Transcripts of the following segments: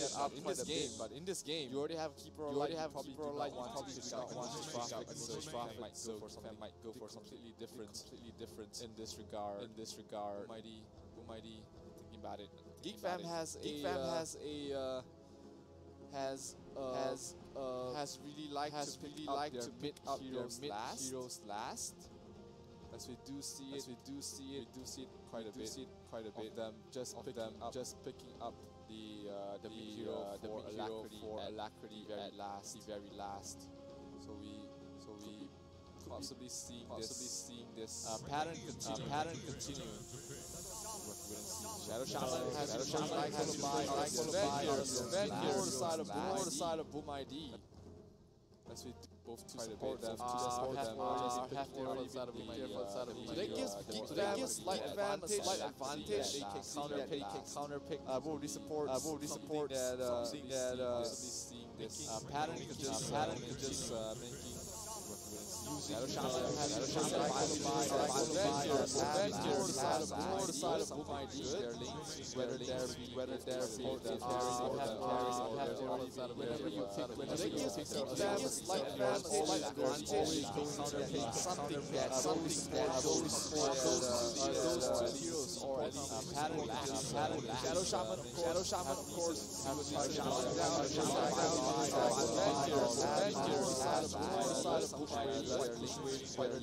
get up in this game, but in this game, you already have a keeper or light. You probably do not want to traffic, so traffic might go for something completely different in this regard. Mighty, thinking about it. Geek Fam has really liked to pick up their mid heroes last. As we do see it quite a bit. Of them just picking up the mid hero for alacrity very last. So we possibly seeing this pattern continue. Shadow Shaman has to buy the side of Boom ID. As we both to support them, so that gives slight advantage. They can counter pick. Will we support something that pattern could just making. Shadow Shaman has to buy the side of Boom ID. Their lanes, whether they're whenever you pick, they gives them slight advantage. Something that those two heroes or at least pattern. Shadow Shaman of course have a side of Boom ID. Whether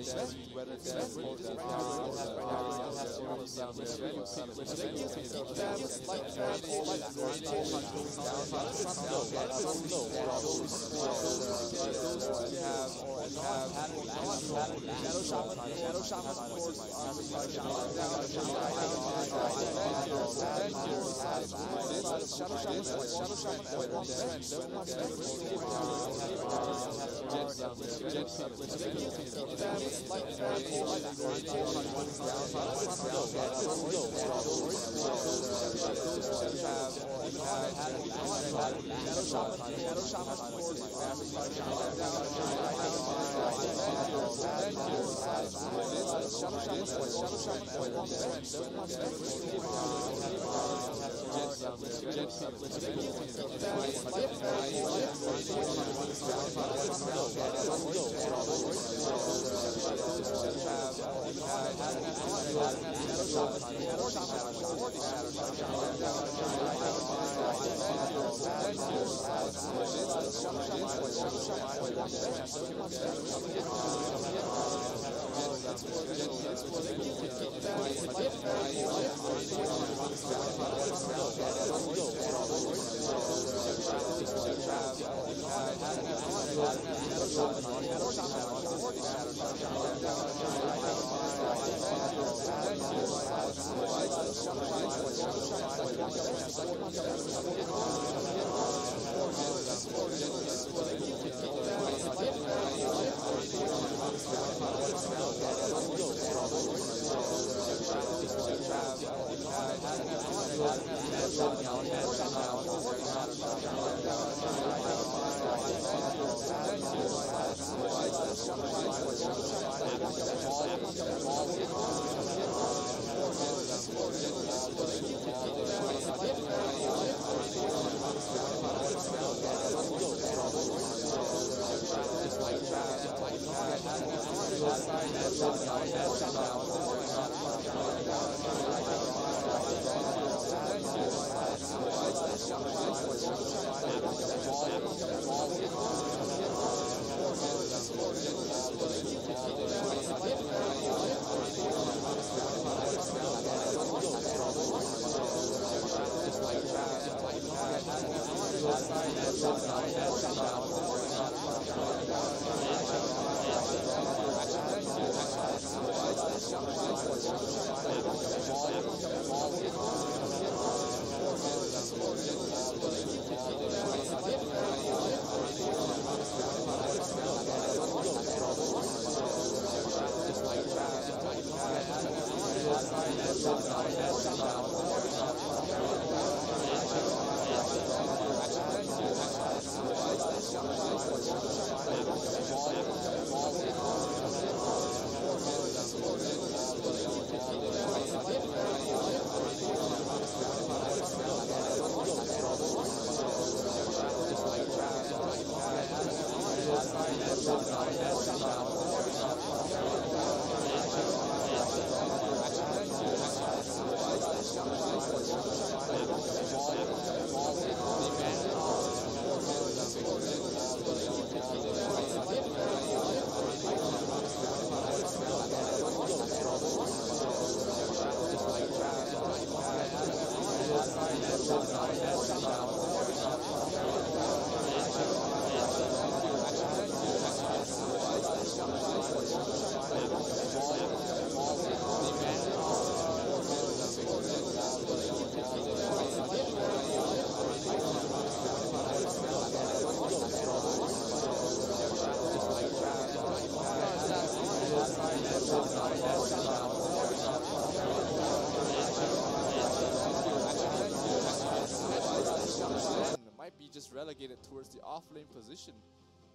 might be just relegated towards the off-lane position.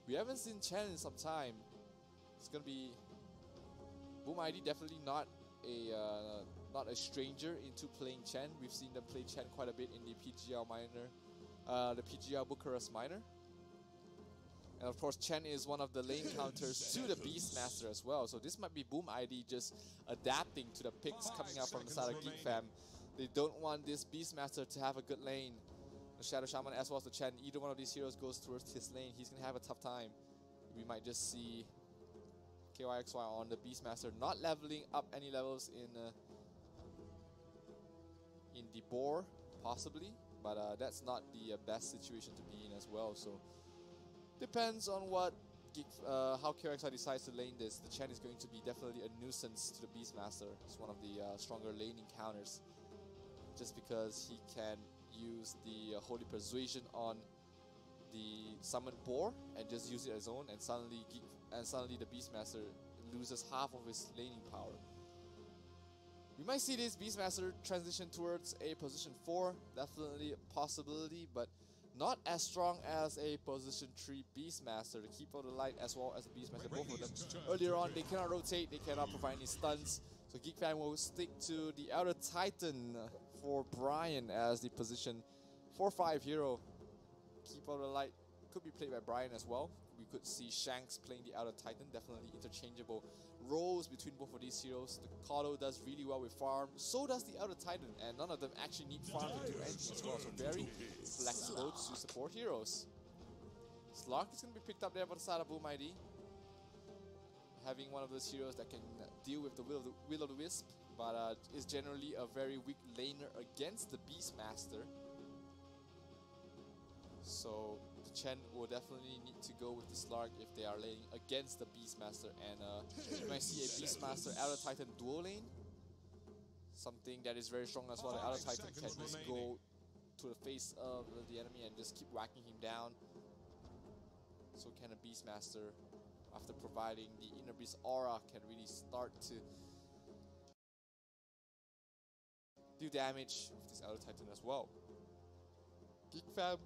We haven't seen Chen in some time. It's gonna be Boom ID definitely not a stranger into playing Chen. We've seen them play Chen quite a bit in the PGL minor, the PGL Bucharest minor. And of course, Chen is one of the lane counters to the Beastmaster as well. So this might be Boom ID just adapting to the picks coming out from the side of GEEK Fam. They don't want this Beastmaster to have a good lane. The Shadow Shaman as well as the Chen, either one of these heroes goes towards his lane, he's going to have a tough time. We might just see KYXY on the Beastmaster not leveling up any levels in the boar, possibly. But that's not the best situation to be in as well. So depends on what how KYXY decides to lane this. The Chen is going to be definitely a nuisance to the Beastmaster. It's one of the stronger laning counters, just because he can use the Holy Persuasion on the summoned boar and just use it as own, and suddenly the Beastmaster loses half of his laning power. We might see this Beastmaster transition towards a position 4, definitely a possibility, but not as strong as a position 3 Beastmaster. The Keeper of the Light as well as the Beastmaster, both of them earlier on, they cannot rotate, they cannot provide any stuns. So GEEK Fam will stick to the Elder Titan for Brian as the position 4-5 hero. Keeper of the Light could be played by Brian as well. We could see Shanks playing the Elder Titan, definitely interchangeable roles between both of these heroes. The Kodo does really well with farm, so does the Elder Titan, and none of them actually need farm to do anything as well, so very flexible to support heroes. Slark is going to be picked up there by the side of Boom ID, having one of those heroes that can deal with the Will of the Wisp, but is generally a very weak laner against the Beastmaster. So the Chen will definitely need to go with the Slark if they are laning against the Beastmaster, and you might see a Beastmaster Elder Titan dual lane, something that is very strong as well. The Elder Titan can just go to the face of the enemy and just keep whacking him down. So can a Beastmaster, after providing the Inner Beast aura, can really start to do damage with this Elder Titan as well. GEEK Fam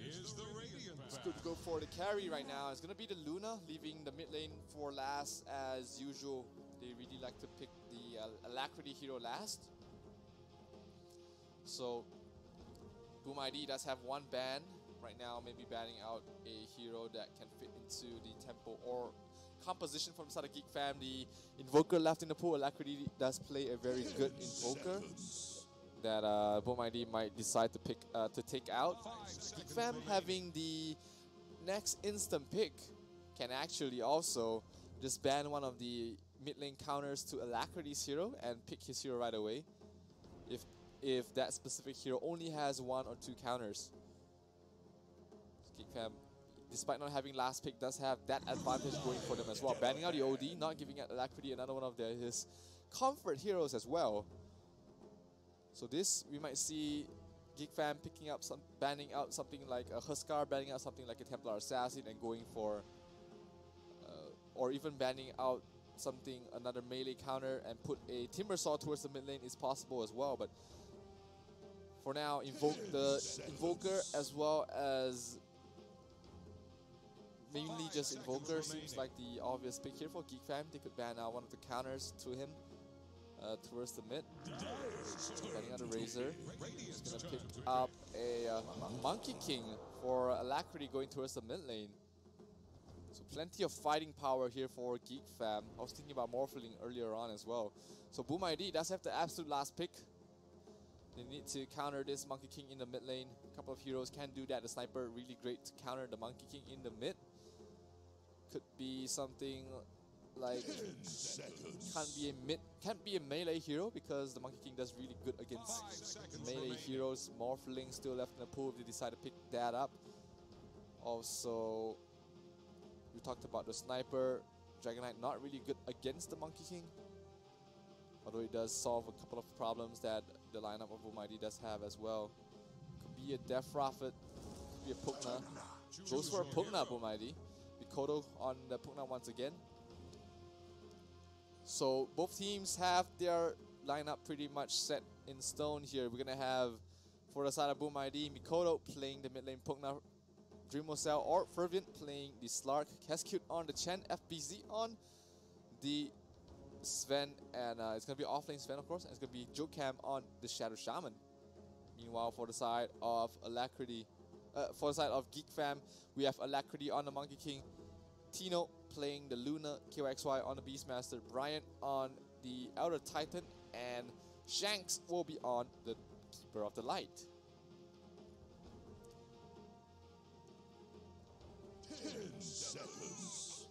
is good to go for the carry right now. It's going to be the Luna, leaving the mid lane for last as usual. They really like to pick the Alacrity hero last. So Boom ID does have one ban right now, maybe banning out a hero that can fit into the tempo or composition from the side of GEEK Fam. The Invoker left in the pool. Alacrity does play a very good Invoker that Boom ID might decide to pick to take out. GEEK Fam having the next instant pick can actually also just ban one of the mid lane counters to Alacrity's hero and pick his hero right away if that specific hero only has 1 or 2 counters. GEEK Fam, despite not having last pick, does have that advantage going for them as well. Banning out the OD, not giving Alacrity another one of his comfort heroes as well. So this, we might see GEEK Fam picking up banning out something like a Huskar, banning out something like a Templar Assassin, and going for, or even banning out another melee counter and put a Timbersaw towards the mid lane is possible as well. But for now, the Invoker as well as mainly just Invoker seems like the obvious pick here for GEEK Fam. They could ban out one of the counters to him towards the mid. Banning out a Razor. He's going to pick up a Monkey King for Alacrity going towards the mid lane. So plenty of fighting power here for GEEK Fam. I was thinking about Morphling earlier on as well. So Boom ID does have the absolute last pick. They need to counter this Monkey King in the mid lane. A couple of heroes can do that. The Sniper really great to counter the Monkey King in the mid. Could be something like can't be a melee hero, because the Monkey King does really good against melee heroes. Morphling still left in the pool if they decide to pick that up. Also, we talked about the Sniper. Dragon Knight not really good against the Monkey King, although it does solve a couple of problems that the lineup of Boom ID does have as well. Could be a Death Prophet, could be a Pugna. Goes for a Pugna, Boom ID. Kodo on the Pugna once again. So both teams have their lineup pretty much set in stone here. We're going to have For the side of Boom ID, Mikoto playing the mid lane Pugna, Dreamocell or Fervent playing the Slark, Cascute on the Chen, FBZ on the Sven, and it's going to be offlane Sven, of course, and it's going to be Jokam on the Shadow Shaman. Meanwhile, for the side of Alacrity, for the side of Geek Fam, we have Alacrity on the Monkey King, Tino playing the Luna, KYXY on the Beastmaster, Bryant on the Elder Titan, and Shanks will be on the Keeper of the Light. 10 seconds.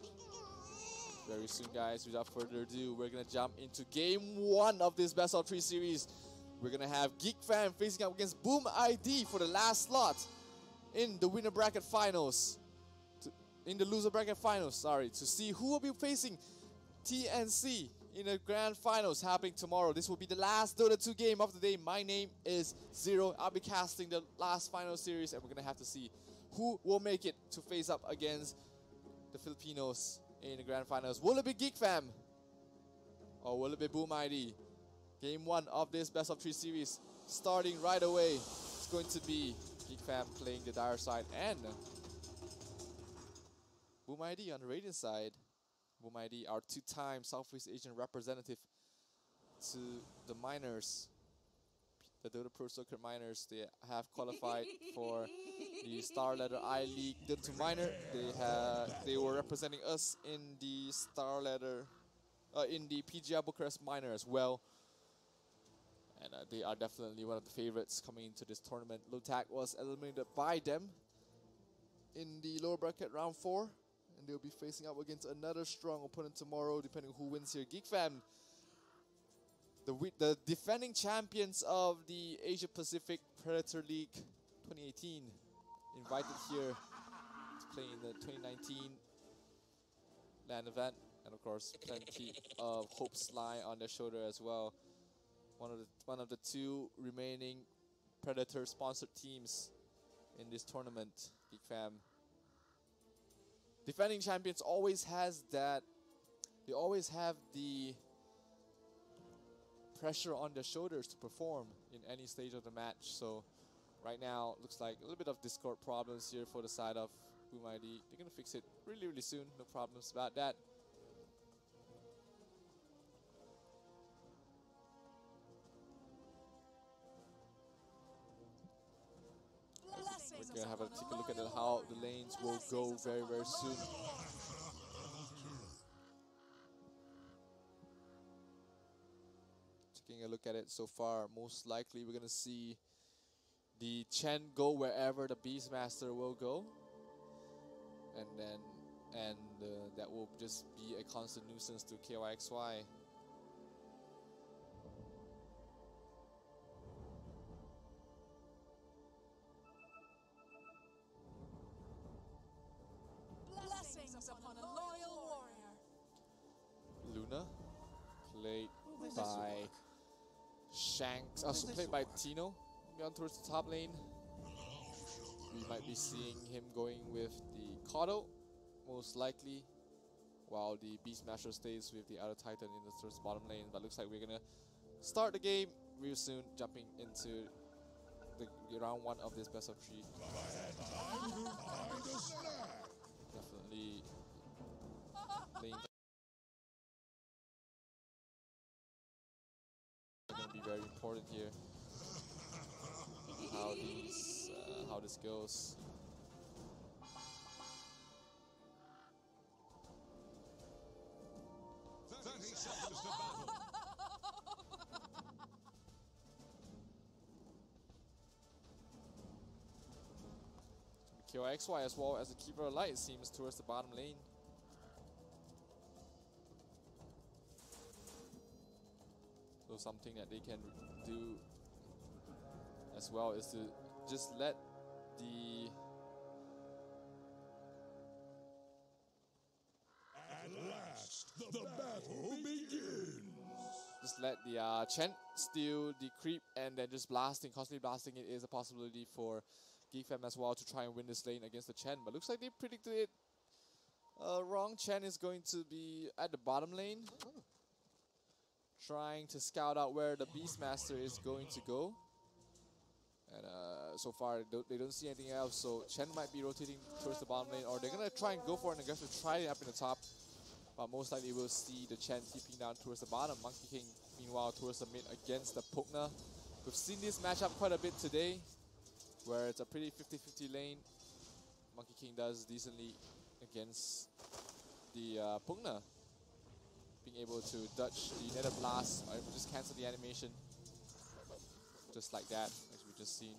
Very soon, guys, without further ado, we're going to jump into Game 1 of this Best of 3 series. We're going to have Geek Fam facing up against Boom ID for the last slot in the winner bracket finals. In the loser bracket finals, sorry, to see who will be facing TNC in the grand finals happening tomorrow. This will be the last Dota 2 game of the day. My name is Zero. I'll be casting the last final series, and we're going to have to see who will make it to face up against the Filipinos in the grand finals. Will it be Geek Fam? Or will it be Boom ID? Game 1 of this Best of 3 series starting right away. It's going to be Geek Fam playing the Dire side and Boom ID on the Radiant side. Boom ID, our 2-time Southeast Asian representative to the minors, the Dota Pro Circuit minors. They have qualified for the Star Ladder I League Dota 2 minor. They were representing us in the Star Ladder, in the PGR Bucharest minor as well. And they are definitely one of the favorites coming into this tournament. Lotak was eliminated by them in the lower bracket round 4. And they'll be facing up against another strong opponent tomorrow, depending on who wins here. Geek Fam, the defending champions of the Asia Pacific Predator League 2018, invited here to play in the 2019 LAN event. And of course, plenty of hopes lie on their shoulder as well. One of the 2 remaining Predator sponsored teams in this tournament, Geek Fam. Defending champions always has that, they always have the pressure on their shoulders to perform in any stage of the match. So right now, looks like a little bit of Discord problems here for the side of Boom ID. They're going to fix it really, really soon. No problems about that. We're going to take a look at how the lanes will go very, very soon. Taking a look at it so far, most likely we're going to see the Chen go wherever the Beastmaster will go. And that will just be a constant nuisance to KYXY. Upon a loyal warrior. Luna, played by Shanks, also played by Tino, going towards the top lane. We might be seeing him going with the Kodo, most likely, while the Beastmaster stays with the Outer Titan in the towards bottom lane. But looks like we're gonna start the game real soon, jumping into the round 1 of this best of 3. Definitely lane going to be very important here. How this goes. KYXY as well as the Keeper of Light seems towards the bottom lane. So something that they can do as well is to just let the At last, the battle begins. Just let the Chen steal the creep and then just constantly blasting it is a possibility for Geek Fam as well to try and win this lane against the Chen. But looks like they predicted it wrong. Chen is going to be at the bottom lane, trying to scout out where the Beastmaster is going to go. And so far, they don't see anything else. So Chen might be rotating towards the bottom lane, or they're gonna try and go for an aggressive try up in the top. But most likely we'll see the Chen TPing down towards the bottom. Monkey King, meanwhile, towards the mid against the Pugna. We've seen this matchup quite a bit today, where it's a pretty 50-50 lane. Monkey King does decently against the Pugna, being able to dodge the Nether Blast, or just cancel the animation, just like that, as we just seen.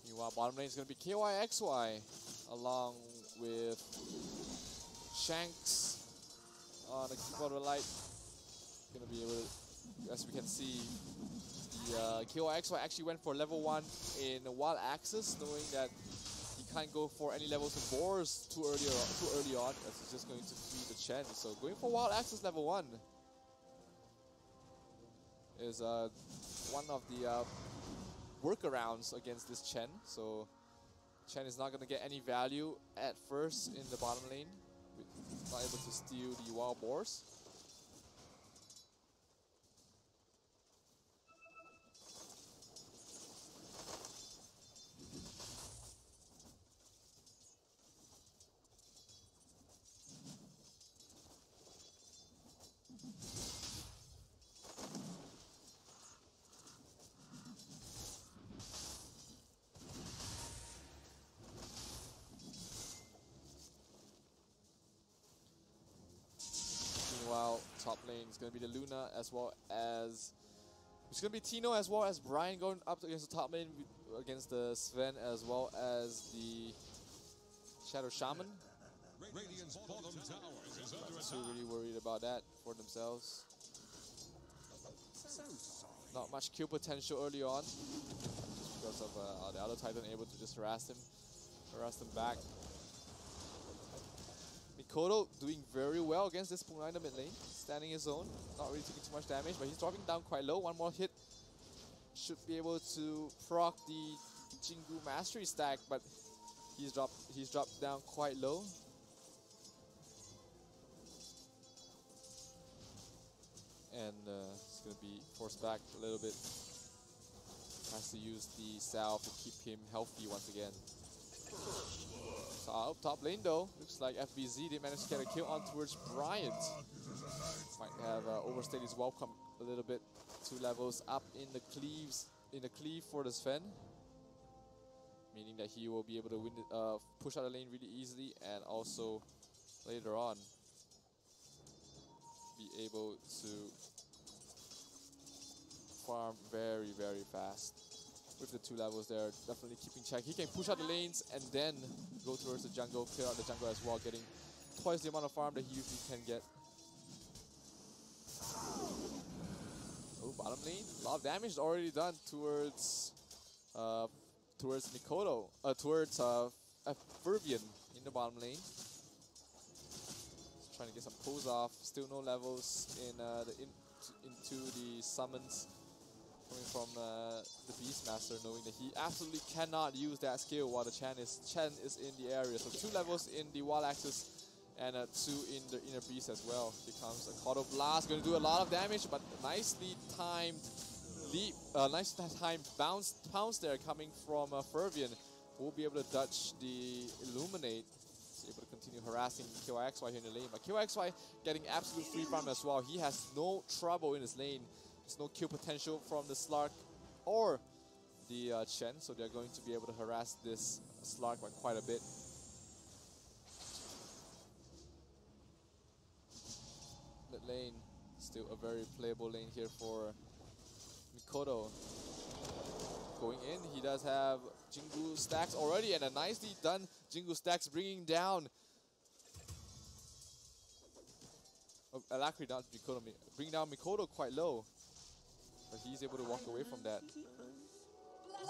Meanwhile, bottom lane is going to be KYXY, along with Shanks on the keyboard of light. Going to be able to, as we can see, the KYXY actually went for level 1 in Wild Access, knowing that he can't go for any levels of boars too early on, as he's just going to feed the Chen. So going for Wild Access level 1 is one of the workarounds against this Chen. So Chen is not going to get any value at first in the bottom lane, not able to steal the wild boars. Meanwhile, top lane is going to be the Luna, as well as it's going to be Tino, as well as Brian going up against the top lane against the Sven, as well as the Shadow Shaman. Not too really worried about that for themselves. Not much kill potential early on, just because of the other Titan able to just harass them back. Mikoto doing very well against this Pugna in the mid lane, standing his own, not really taking too much damage, but he's dropping down quite low. One more hit should be able to proc the Jingu Mastery stack, but he's dropped down quite low. And it's going to be forced back a little bit. Has to use the salve to keep him healthy once again. So top lane though, looks like FBZ did manage to get a kill on towards Bryant. Might have overstayed his welcome a little bit. 2 levels up in the cleave for the Sven, meaning that he will be able to win push out the lane really easily, and also later on be able to farm very, very fast. With the 2 levels there, definitely keeping check. He can push out the lanes and then go towards the jungle, clear out the jungle as well, getting twice the amount of farm that he usually can get. Oh, bottom lane, a lot of damage already done towards Mikoto, towards Fervian in the bottom lane. Just trying to get some pulls off. Still no levels in into the summons coming from the Beastmaster, knowing that he absolutely cannot use that skill while the Chen is in the area. So 2 levels in the Wild Axis and 2 in the Inner Beast as well. Here comes a Caught Blast, going to do a lot of damage, but nicely timed leap, nice timed pounce there coming from Fervian, who will be able to dodge the Illuminate. He's able to continue harassing KYXY here in the lane, but KYXY getting absolute free farm as well. He has no trouble in his lane. There's no kill potential from the Slark or the Chen, so they're going to be able to harass this Slark by quite a bit. Mid lane, still a very playable lane here for Mikoto. Going in, he does have Jingu stacks already, and a nicely done Jingu stacks bringing down Alakri, not Mikoto, bringing down Mikoto quite low. But he's able to walk away from that.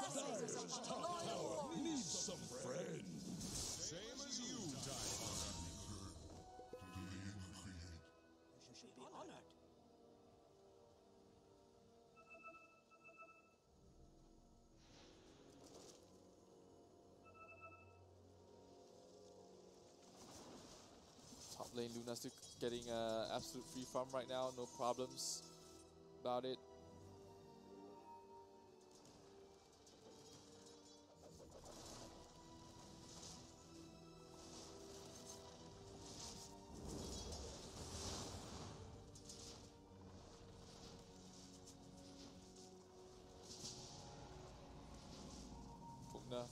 Blessings upon a loyal warrior. Need some friends. Same as you, You should be honored. Top lane, Luna still getting absolute free farm right now, no problems about it. Pugna,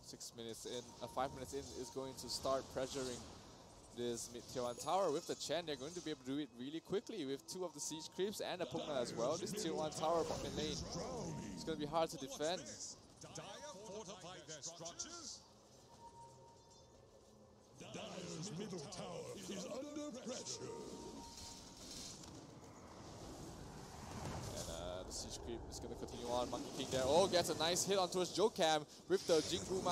6 minutes in, 5 minutes in, is going to start pressuring this mid tier 1 tower. With the Chen, they're going to be able to do it really quickly with 2 of the siege creeps and a Pugna as well. This tier 1 tower bot mid lane, it's going to be hard to defend. Dire fortified their structures. Dire's middle tower is under pressure. And the siege creep is going to continue on. Monkey King there. Oh, gets a nice hit onto his Jokam with the Jingu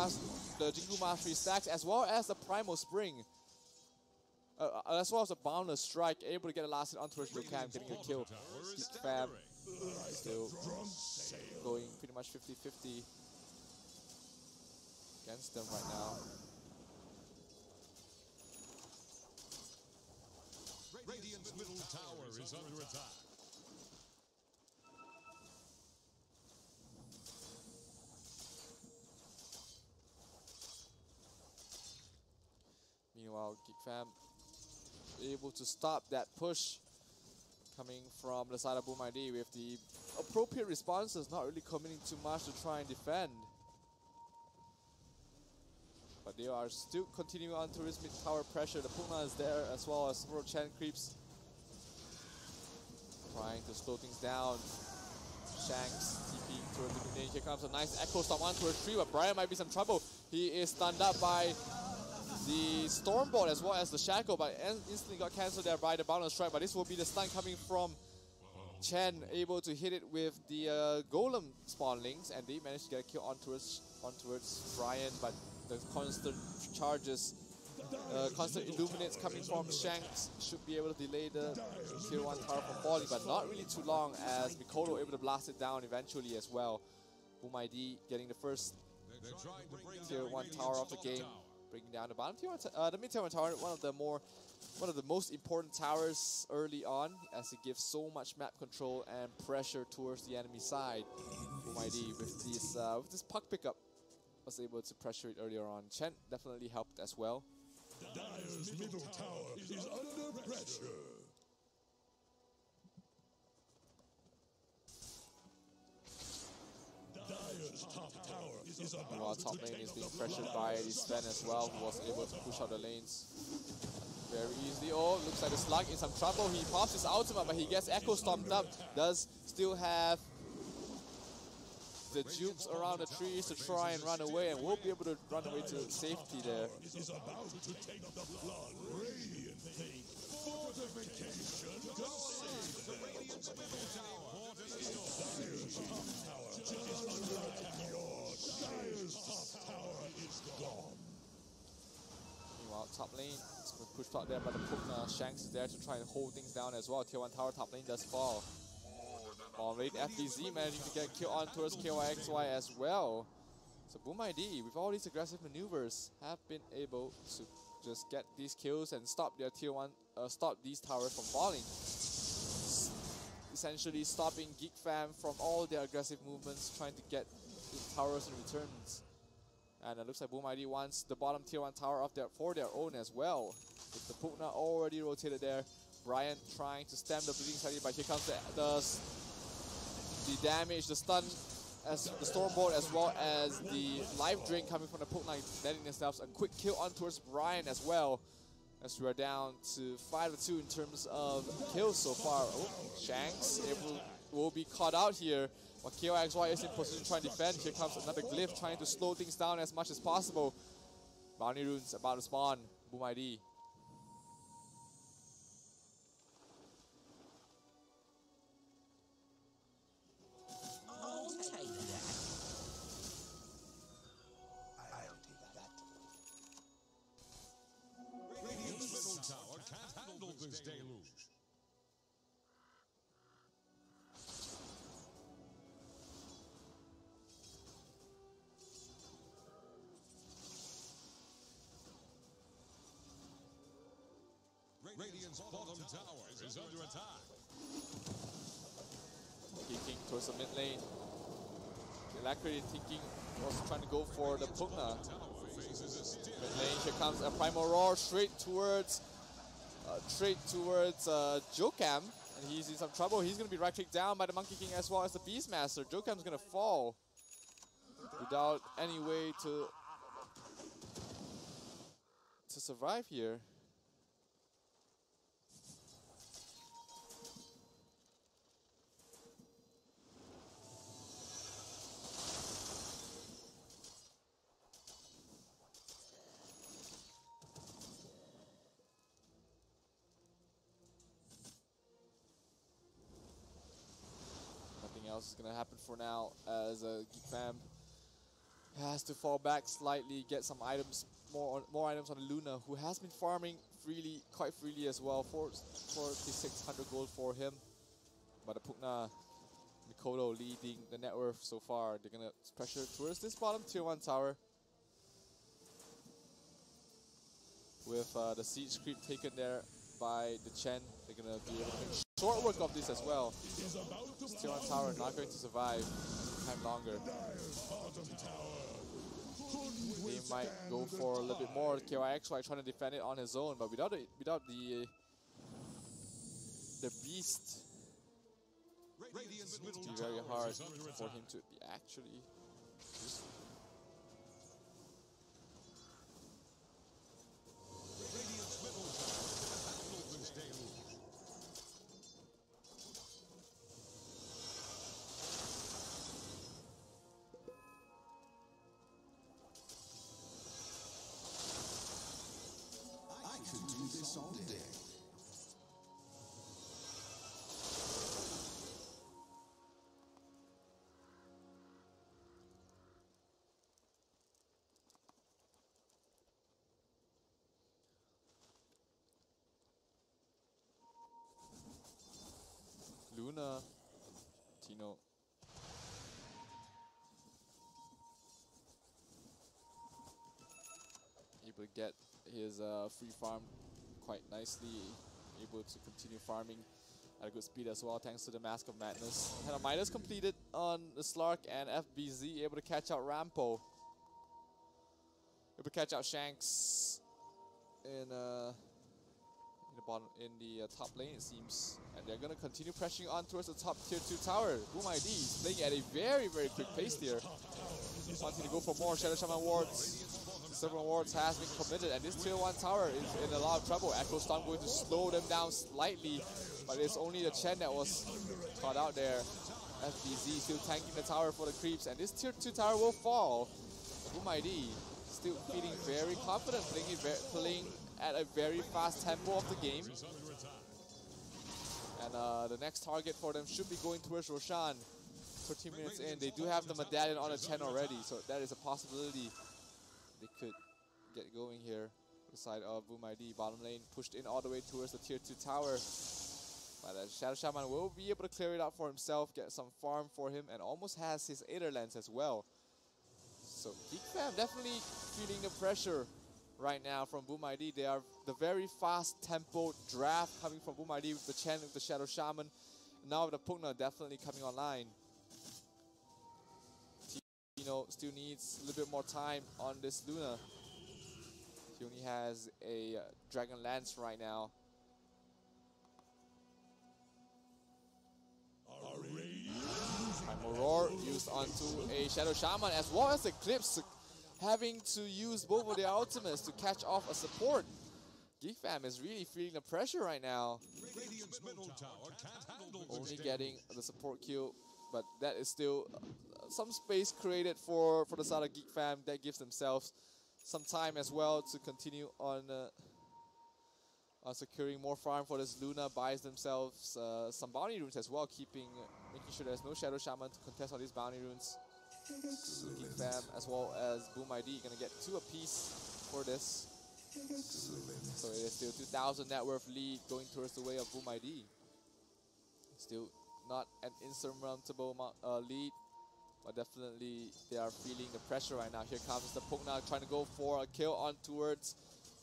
Mastery stacks, as well as the Primal Spring. As well as a Boundless Strike, able to get a last hit onto his Jokam, getting a kill. GEEK Fam still going pretty much 50-50 against them right now. Radiant's middle tower is under attack. Meanwhile, GEEK Fam able to stop that push coming from the side of Boom ID with the appropriate responses, not really committing too much to try and defend. But they are still continuing on to his mid tower pressure. The Pugna is there, as well as several Chen creeps trying to slow things down. Shanks TP towards the mid lane. Here comes a nice echo storm onto a tree, but Brian might be some trouble. He is stunned up by the Stormbolt as well as the Shackle, but instantly got cancelled there by the Boundless Strike. But this will be the stun coming from Chen, able to hit it with the Golem spawnlings, and they managed to get a kill ontowards Brian, but the constant charges, constant illuminates coming from Shanks should be able to delay the tier 1 tower from falling, but not really too long, as Mikoto able to blast it down eventually as well. Boom ID getting the first tier 1 tower of the game, bringing down the bottom tier 1, the mid tier 1 tower, one of the most important towers early on, as it gives so much map control and pressure towards the enemy side. Boom ID with this puck pickup was able to pressure it earlier on. Chen definitely helped as well. Dire's middle tower is under pressure. Dire's top tower is Meanwhile, about top to lane take is being the pressured blood. by the Sven as well, who was able to push out the lanes very easily. Oh, looks like the Slug in some trouble. He pops his ultimate, but he gets Echo Stomped up. Does still have the dupes around the trees to try and run away, and will be able to run away to safety there. Is about to take the blood. Radiant take fortification to save them. Dire's top tower is under attack. Dire's top tower is gone. Meanwhile, top lane is going to push out there, but the Pugna Shanks is there to try and hold things down as well. Tier 1 tower top lane does fall. On rate, FDZ managing to get a kill on towards KYXY as well. So Boom ID, with all these aggressive maneuvers, have been able to just get these kills and stop their tier 1, stop these towers from falling. Essentially stopping GEEK Fam from all their aggressive movements, trying to get the towers in returns. And it looks like Boom ID wants the bottom tier 1 tower up there for their own as well. With the Pugna already rotated there, Brian trying to stem the bleeding slightly, but here comes the damage, the stun, as the Stormbolt, as well as the life drain coming from the Pugna, netting themselves a quick kill on towards Brian as well, as we are down to 5-2 in terms of kills so far. Oh, Shanks will be caught out here, while KYXY is in position to try and defend. Here comes another Glyph trying to slow things down as much as possible. Bounty runes about to spawn. Boom ID. Radiant's middle tower can't handle this deluge. Radiant's bottom tower is under attack. Geeking towards the mid lane. Alacrity thinking was trying to go for the Pugna. Mid lane, here comes a Primal Roar straight towards Jokam. And he's in some trouble. He's going to be right-clicked down by the Monkey King as well as the Beastmaster. Jokam's going to fall without any way to survive here. Nothing else is going to happen for now as Geek Fam has to fall back slightly, get some items, more items on Luna, who has been farming quite freely as well. 4,600 gold for him. But the Pugna, Mikoto leading the net worth so far. They're going to pressure towards this bottom tier 1 tower. With the siege creep taken there by the Chen, they're going to be able to make short work of this as well. This tier 1 tower not going to survive time longer. They might go for a little bit more. KYXY trying to defend it on his own, but without the beast, it's going to be very hard for him to be actually useful. All day. Luna, Tino. Able to get his free farm quite nicely, able to continue farming at a good speed as well thanks to the Mask of Madness. And Midas completed on the Slark and FBZ, able to catch out Rampo. Able to catch out Shanks in the top lane, it seems. And they're going to continue pressuring on towards the top tier 2 tower. Boom ID is playing at a very, very quick pace here. Wanting to go for more Shadow Shaman wards. Several wards has been committed, and this tier 1 tower is in a lot of trouble. Echo Storm going to slow them down slightly, but it's only the Chen that was caught out there. FBZ still tanking the tower for the creeps, and this tier 2 tower will fall. Boom ID still feeling very confident, playing at a very fast tempo of the game. And the next target for them should be going towards Roshan. 13 minutes in, they do have the medallion on the Chen already, so that is a possibility. They could get going here. The side of Boom ID, bottom lane pushed in all the way towards the tier 2 tower. But Shadow Shaman will be able to clear it out for himself, get some farm for him, and almost has his Aether Lens as well. So Geek Fam definitely feeling the pressure right now from Boom ID. They are the very fast tempo draft coming from Boom ID with the Chen, with the Shadow Shaman. Now with the Pugna definitely coming online. Still needs a little bit more time on this Luna. He only has a Dragon Lance right now. Primal Roar used onto a Shadow Shaman, as well as Eclipse having to use both of their ultimates to catch off a support. Geek Fam is really feeling the pressure right now. Only getting the support kill, but that is still some space created for the side of Geek Fam. That gives themselves some time as well to continue on securing more farm for this Luna. Buys themselves some bounty runes as well, making sure there's no Shadow Shaman to contest all these bounty runes. Geek Fam as well as Boom ID gonna get 2 apiece for this. So it is still 2,000 net worth lead going towards the way of Boom ID. Still not an insurmountable lead, but definitely they are feeling the pressure right now. Here comes the Pugna trying to go for a kill on towards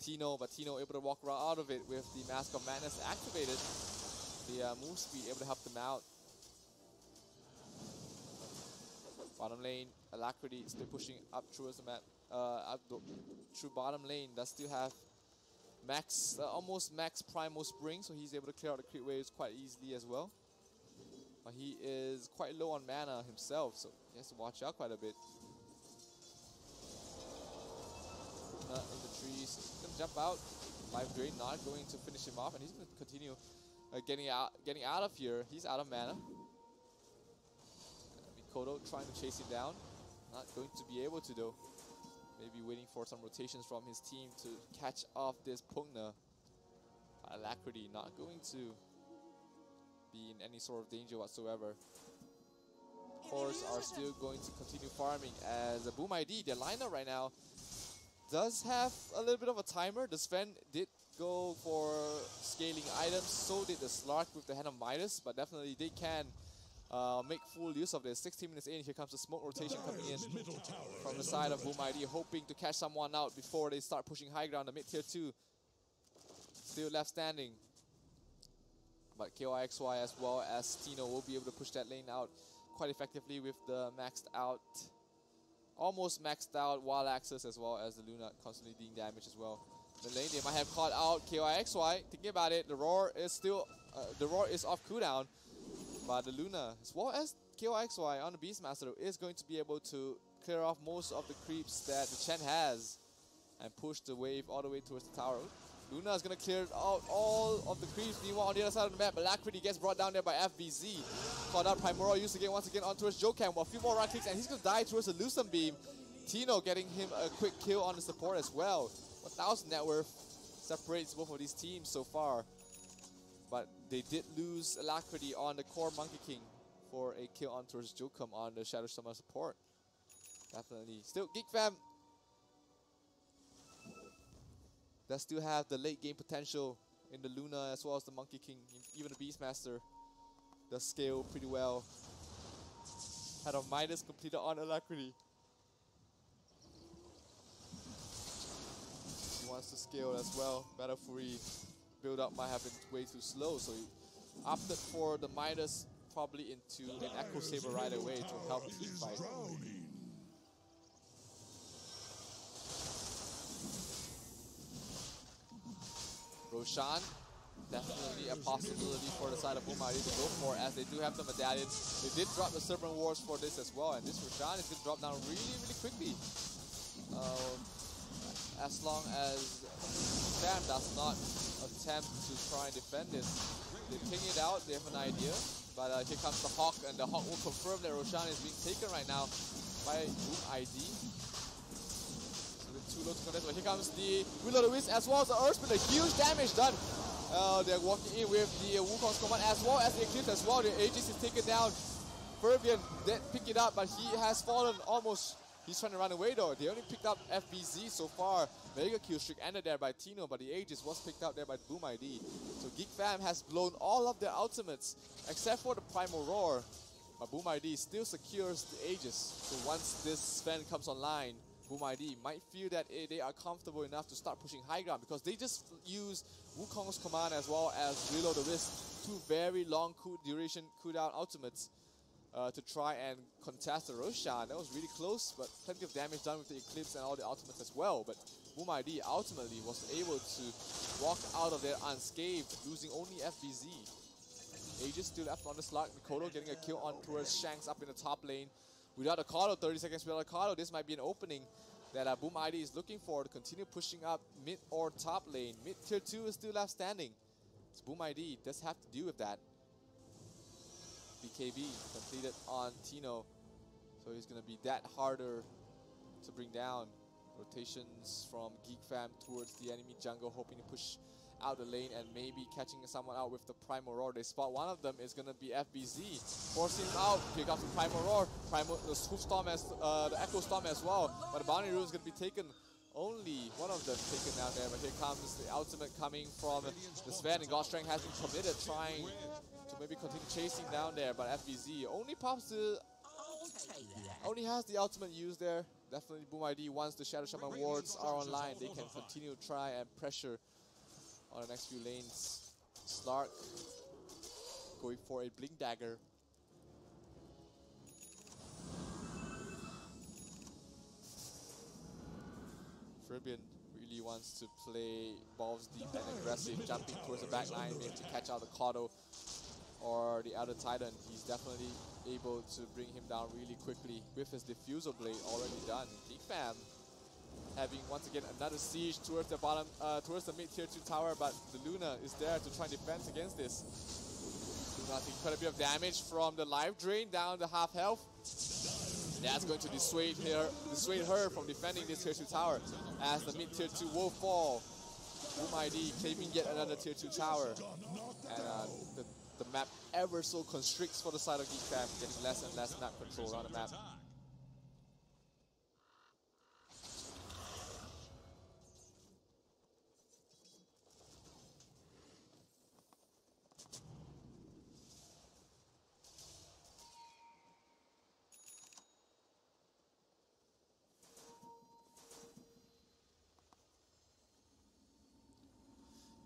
Tino, but Tino able to walk right out of it with the Mask of Madness activated. The move speed able to help them out. Bottom lane, Alacrity still pushing up towards the map, through bottom lane. Does still have max, almost max Primal Spring, so he's able to clear out the creep waves quite easily as well. But he is quite low on mana himself, so he has to watch out quite a bit. In the trees, he's gonna jump out. Life Drain not going to finish him off, and he's gonna continue getting out of here. He's out of mana. Mikoto trying to chase him down, not going to be able to though. Maybe waiting for some rotations from his team to catch off this Pugna. Alacrity not going to be in any sort of danger whatsoever. Of course, are still going to continue farming as a Boom ID. Their lineup right now does have a little bit of a timer. The Sven did go for scaling items, so did the Slark with the Hand of Midas, but definitely they can make full use of this. 16 minutes in, here comes the smoke rotation coming in from the side of Boom ID, hoping to catch someone out before they start pushing high ground. The mid tier 2 still left standing, but KYXY as well as Tino will be able to push that lane out quite effectively with the maxed out, almost maxed out Wild Axis, as well as the Luna constantly dealing damage as well. The lane, they might have caught out KYXY. Thinking about it, the Roar is still, the Roar is off cooldown, but the Luna, as well as KYXY on the Beastmaster, is going to be able to clear off most of the creeps that the Chen has and push the wave all the way towards the tower. Luna is going to clear out all of the creeps. Meanwhile, on the other side of the map, Alacrity gets brought down there by FBZ. Caught out Primordial, used again once again on towards Jokam. Well, a few more right clicks, and he's going to die towards the Lucent Beam. Tino getting him a quick kill on the support as well. 1,000 net worth separates both of these teams so far. But they did lose Alacrity on the core Monkey King for a kill on towards Jokam on the Shadow Summer support. Definitely. Still, Geek Fam does still have the late game potential in the Luna as well as the Monkey King. Even the Beastmaster does scale pretty well. Had a Midas completed on Alacrity. He wants to scale as well. Battle Fury build up might have been way too slow, so he opted for the Midas probably into an Echo Saber right away to help the team fight. Roshan, definitely a possibility for the side of Boom ID to go for, as they do have the medallion. They did drop the Serpent Wars for this as well, and this Roshan is going to drop down really, really quickly. As long as Sam does not attempt to try and defend this. They ping it out, they have an idea, but here comes the Hawk, and the Hawk will confirm that Roshan is being taken right now by Boom ID. Too low to contest, but here comes the Will-O-the-Wisp as well as the Earth with a huge damage done. They're walking in with the Wukong's command as well as the Eclipse as well. The Aegis is taken down. Ferbian did pick it up, but he has fallen almost. He's trying to run away though. They only picked up FBZ so far. Mega kill streak ended there by Tino, but the Aegis was picked up there by Boom ID. So Geek Fam has blown all of their ultimates except for the Primal Roar. But Boom ID still secures the Aegis. So once this Sven comes online, Boom ID might feel that they are comfortable enough to start pushing high ground, because they just use Wukong's command as well as Will-O-the-Wisp, two very long duration cooldown ultimates to try and contest the Roshan. That was really close, but plenty of damage done with the Eclipse and all the ultimates as well. But Boom ID ultimately was able to walk out of there unscathed, losing only FBZ. Aegis still left on the slot. Mikoto getting a kill on towards Shanks up in the top lane. Without a Cardo, 30 seconds without a Cardo, this might be an opening that Boom ID is looking for to continue pushing up mid or top lane. Mid tier 2 is still left standing. So Boom ID does have to deal with that. BKB completed on Tino, so he's going to be that harder to bring down. Rotations from Geek Fam towards the enemy jungle, hoping to push out the lane and maybe catching someone out with the Primal Roar. They spot one of them is going to be FBZ, forcing him out. Here comes the Primal Roar, the Hoof Storm as the Echo Storm as well. But the Bounty Rune is going to be taken. Only one of them taken down there. But here comes the ultimate coming from the Sven, and God Strength has been committed, trying to maybe continue chasing down there. But FBZ only pops the, only has the ultimate used there. definitely Boom ID, once the Shadow Shaman wards are online, they can continue to try and pressure on the next few lanes. Slark going for a Blink Dagger. Fabian really wants to play balls deep and aggressive, jumping towards the back line, maybe to catch out the Kato or the Elder Titan. He's definitely able to bring him down really quickly with his Diffusal Blade already done. GEEK Fam having once again another siege towards the bottom, towards the mid tier 2 tower, but the Luna is there to try and defend against this. Luna taking quite a bit of damage from the life drain down to half health. That's going to dissuade her from defending this tier 2 tower as the mid tier 2 will fall. Boom ID claiming yet another tier 2 tower. And the map ever so constricts for the side of GEEK Fam, getting less and less map control on the map.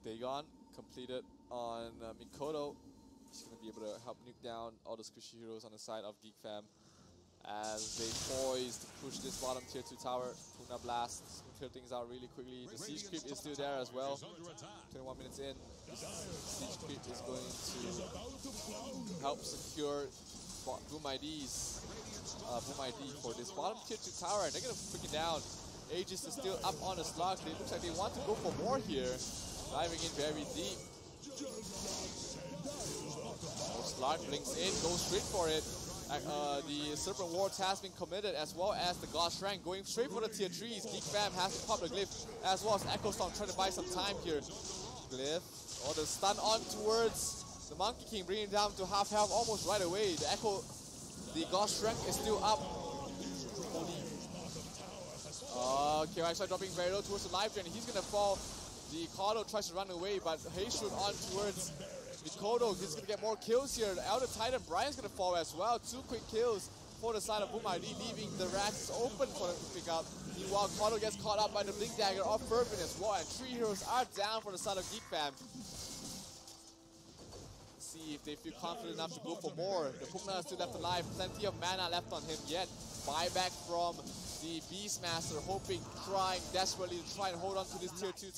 Dagon completed on Mikoto. He's going to be able to help nuke down all the squishy heroes on the side of GEEK Fam as they poise to push this bottom tier 2 tower. Puna Blast can clear things out really quickly. The siege creep is still there as well. 21 minutes in, siege creep is going to help secure Boom ID's Boom ID for this bottom tier 2 tower, and they're going to freak it down. Aegis is still up on the slug. It looks like they want to go for more here. Diving in very deep. Slark blinks in, goes straight for it. The Serpent Wards has been committed, as well as the God Shrine going straight for the tier 3s. GEEK Fam has to pop the Glyph, as well as Echo Storm trying to buy some time here. Glyph, or the stun on towards the Monkey King, bringing him down to half health almost right away. The God Strength is still up. Okay, I start dropping very low towards the life drain. He's gonna fall. The Kato tries to run away, but Heishun on towards Mikoto. He's going to get more kills here. The Elder Titan Brian's going to fall as well. 2 quick kills for the side of Boom ID, leaving the racks open for them to pick up. Meanwhile, Kato gets caught up by the Blink Dagger of Fervin as well, and 3 heroes are down for the side of GEEK Fam. See if they feel confident enough to go for more. The Pugna is still left alive. Plenty of mana left on him yet. Buyback from the Beastmaster, trying desperately to try and hold on to this tier 3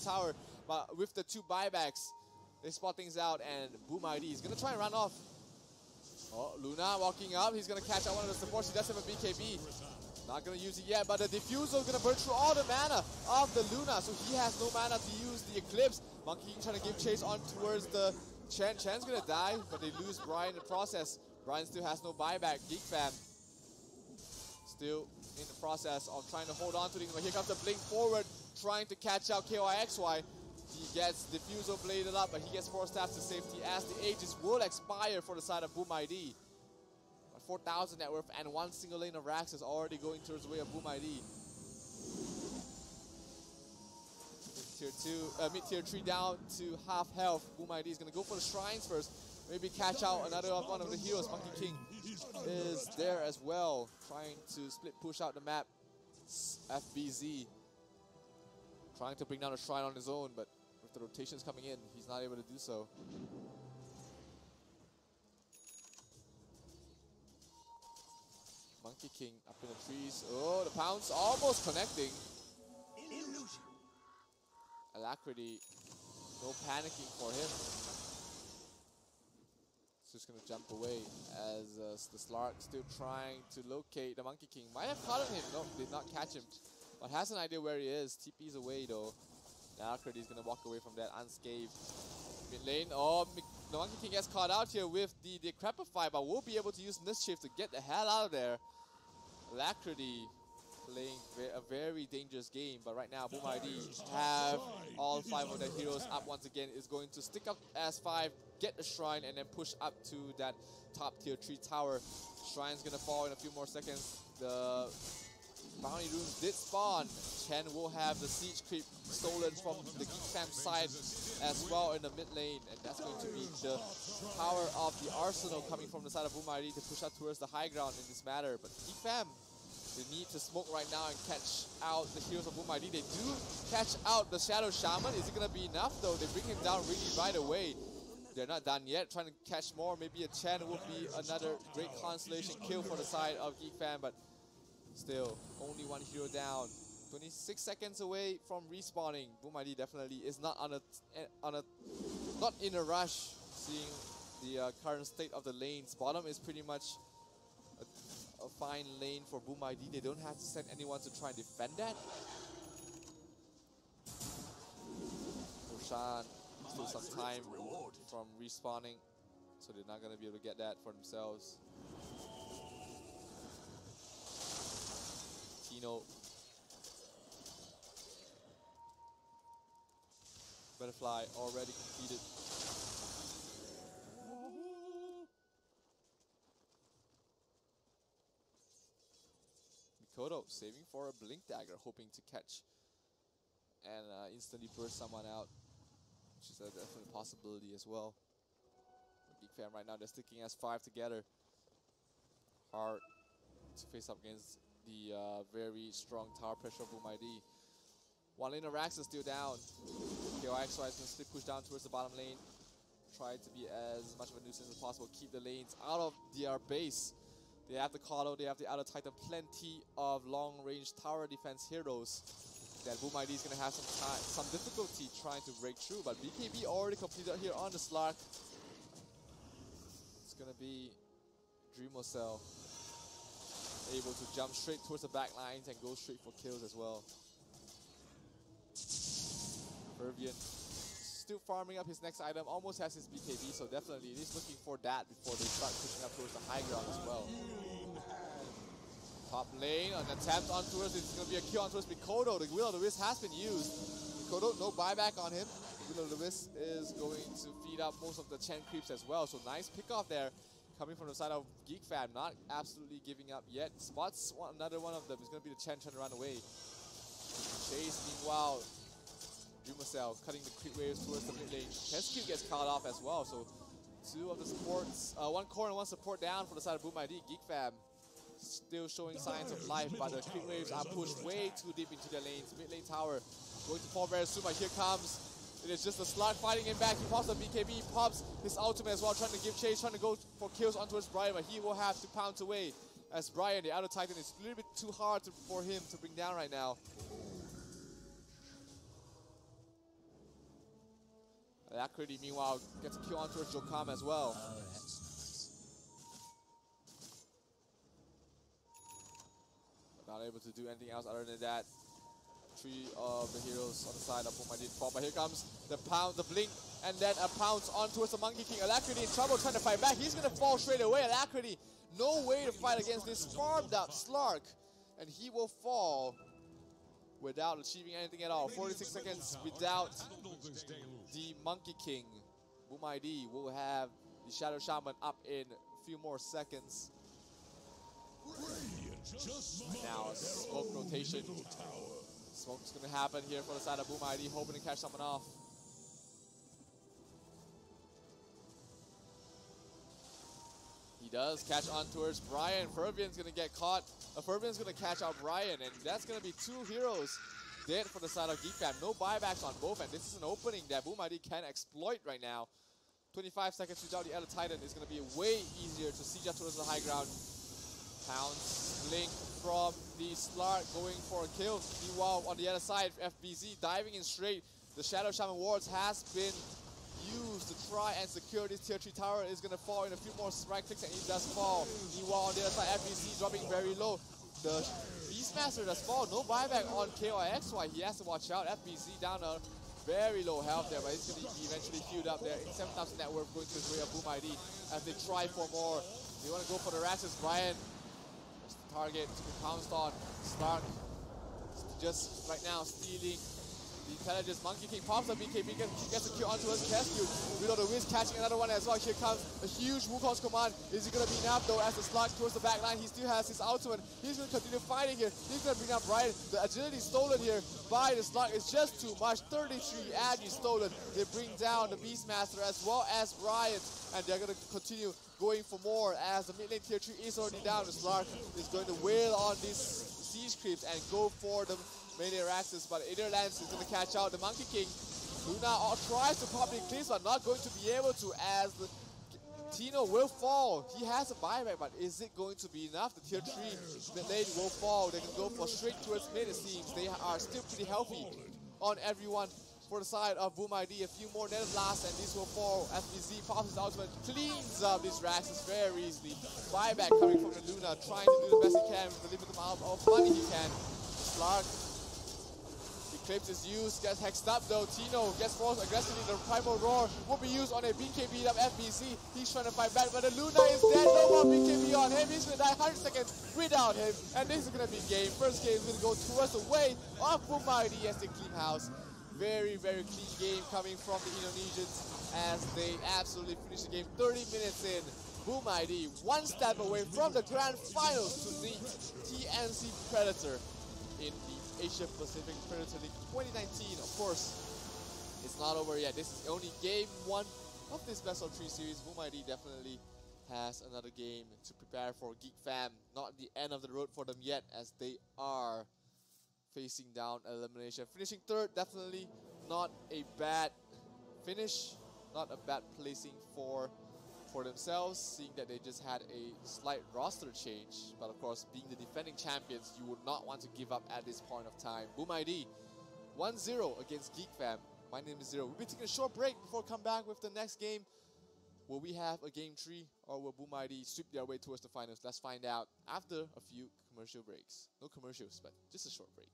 tower. But with the 2 buybacks, they spot things out, and Boom ID is going to try and run off. Oh, Luna walking up. He's going to catch out one of the supports. He does have a BKB. Not going to use it yet, but the Diffusal is going to burn through all the mana of the Luna, so he has no mana to use the Eclipse. Monkey King trying to give chase on towards the Chen. Chen's going to die, but they lose Brian in the process. Brian still has no buyback. GEEK Fam still in the process of trying to hold on to things, but here comes the Blink forward, trying to catch out KYXY. He gets Diffusal bladed up, but he gets 4 staffs to safety as the Aegis will expire for the side of Boom ID. But 4,000 net worth and 1 single lane of racks is already going towards the way of Boom ID. Mid-tier 3 down to half health. Boom ID is going to go for the shrines first. Maybe catch out one of the heroes. Monkey King is there as well, trying to split push out the map. FBZ trying to bring down a shrine on his own, but with the rotations coming in, he's not able to do so. Monkey King up in the trees. Oh, the pounce almost connecting. Alacrity, no panicking for him. Just going to jump away as the Slark still trying to locate the Monkey King. Might have caught him, no, did not catch him. But has an idea where he is. TP's away though. Alacrity is going to walk away from that unscathed. Mid lane, oh, the Monkey King gets caught out here with the Decrepify, but will be able to use Mischief to get the hell out of there. Alacrity playing a very dangerous game, but right now Boom ID have all 5 of their heroes up once again. Is going to stick up as 5, get the shrine, and then push up to that top tier 3 tower. Shrine's gonna fall in a few more seconds. The bounty runes did spawn. Chen will have the siege creep stolen from the GEEK Fam side as well in the mid lane, and that's going to be the power of the arsenal coming from the side of Boom ID to push up towards the high ground in this matter. But GEEK Fam They need to smoke right now and catch out the heroes of Boom ID. They do catch out the Shadow Shaman. Is it going to be enough though? They bring him down really right away. They're not done yet. Trying to catch more. Maybe a Chen will be another great consolation kill for the side of GEEK Fam, but still, only one hero down. 26 seconds away from respawning. Boom ID definitely is not not in a rush, seeing the current state of the lanes. Bottom is pretty much a fine lane for Boom ID. They don't have to send anyone to try and defend that. Roshan still some time from respawning, so they're not going to be able to get that for themselves. Tino. Butterfly already completed. Mikoto saving for a Blink Dagger, hoping to catch and instantly burst someone out, which is a definite possibility as well. GEEK Fam right now, they're sticking as 5 together. Hard to face up against the very strong tower pressure of Boom ID. One lane of Rax is still down. KOXY is going to slip push down towards the bottom lane. Try to be as much of a nuisance as possible. Keep the lanes out of their base. They have the Kalo, they have the Outer Titan. Plenty of long-range tower defense heroes that Boom ID is going to have some difficulty trying to break through. But BKB already completed here on the Slark. It's going to be Dreamocell able to jump straight towards the back lines and go straight for kills as well. Fervian still farming up his next item, almost has his BKB, so definitely he's looking for that before they start pushing up towards the high ground as well. Top lane, an attempt on towards, it's going to be a kill on towards Mikoto. The Will-O-The-Wisp has been used. Mikoto, no buyback on him. Will-O-The-Wisp is going to feed up most of the Chen creeps as well, so nice pick off there. Coming from the side of GEEK Fam, not absolutely giving up yet. Spots another one of them. It's going to be the Chen trying to run away. Chase, meanwhile, Dreamocell cutting the creep waves towards the mid lane. Hesq gets caught off as well, so two of the supports, one core and one support down for the side of Boom ID. GEEK Fam still showing signs of life, but the creep waves are pushed way too deep into their lanes. Mid lane tower going to fall very soon, but here comes, it is just the Slark fighting him back. He pops the BKB, he pops his ultimate as well, trying to give chase, trying to go for kills on towards Brian, but he will have to pounce away as Brian, the Outer Titan, is a little bit too hard for him to bring down right now. Alacrity, meanwhile, gets a kill on towards Jokam as well. But not able to do anything else other than that. Three of the heroes on the side of Boom ID fall, but here comes the pound, the blink, and then a pounce on towards the Monkey King. Alacrity in trouble trying to fight back. He's going to fall straight away. Alacrity, no way to fight against this farmed up Slark, and he will fall without achieving anything at all. 46 seconds without the Monkey King. Boom ID will have the Shadow Shaman up in a few more seconds. Now a smoke rotation. Smoke's going to happen here for the side of Boom ID, hoping to catch someone off. He does catch on towards Brian. Fervian's going to get caught. Fervian's going to catch out Brian, and that's going to be two heroes dead for the side of GEEK Fam. No buybacks on both, and this is an opening that Boom ID can exploit right now. 25 seconds without the Elder Titan is going to be way easier to siege up towards the high ground. Pounce, Blink from the Slark going for a kill. Meanwhile, on the other side, FBZ diving in straight. The Shadow Shaman wards has been used to try and secure this tier 3 tower. Is going to fall in a few more strike clicks, and he does fall. Meanwhile, on the other side, FBZ dropping very low. The Beastmaster does fall. No buyback on KOXY. He has to watch out. FBZ down a very low health there, but he's going to be eventually queued up there. 7,000 net worth going to his way of Boom ID as they try for more. They want to go for the Rashes. Brian, that's the target to be pounced on. Slark just right now stealing the intelligence. Monkey King pops up, BKB gets a kill onto his Cascade. Reload the Wiz catching another one as well. Here comes a huge Wukong's command. Is he going to be enough though as the slug towards the back line? He still has his ultimate. He's going to continue fighting here. He's going to bring up Riot. The agility stolen here by the slug is just too much. 33 agi stolen. They bring down the Beastmaster as well as Riot. And they're going to continue going for more as the mid lane tier 3 is already down. The slug is going to wail on these siege creeps and go for the melee Araxes, but Netherlands is going to catch out the Monkey King. Luna tries to pop the Eclipse, but not going to be able to as the Tino will fall. He has a buyback, but is it going to be enough? The tier 3 mid lane will fall. They can go for straight towards mid, it seems. They are still pretty healthy on everyone for the side of Boom ID. A few more Nether Blasts and this will fall as BZ pops his ultimate, cleans up these Raxes very easily. Buyback coming from the Luna, trying to do the best he can with the limited amount of money he can. Slug. Eclipse is used, gets hexed up though. Tino gets forced aggressively. The Primal Roar will be used on a BKB up FBC. He's trying to fight back, but the Luna is dead. No more BKB on him. He's going to die 100 seconds without him. And this is going to be game. First game is going to go towards the way of Boom ID as they clean house. Very, very clean game coming from the Indonesians as they absolutely finish the game 30 minutes in. Boom ID one step away from the grand finals to the TNC Predator in the Asia Pacific Predator League 2019. Of course, it's not over yet. This is only game 1 of this best of 3 series. Boom ID definitely has another game to prepare for. GEEK fam, not the end of the road for them yet as they are facing down elimination. Finishing third, definitely not a bad finish, not a bad placing for themselves, seeing that they just had a slight roster change. But of course, being the defending champions, you would not want to give up at this point of time. Boom ID 1-0 against GEEK fam. My name is Zero. We'll be taking a short break before we come back with the next game. Will we have a game 3 or will Boom ID sweep their way towards the finals? Let's find out after a few commercial breaks. No commercials, but just a short break.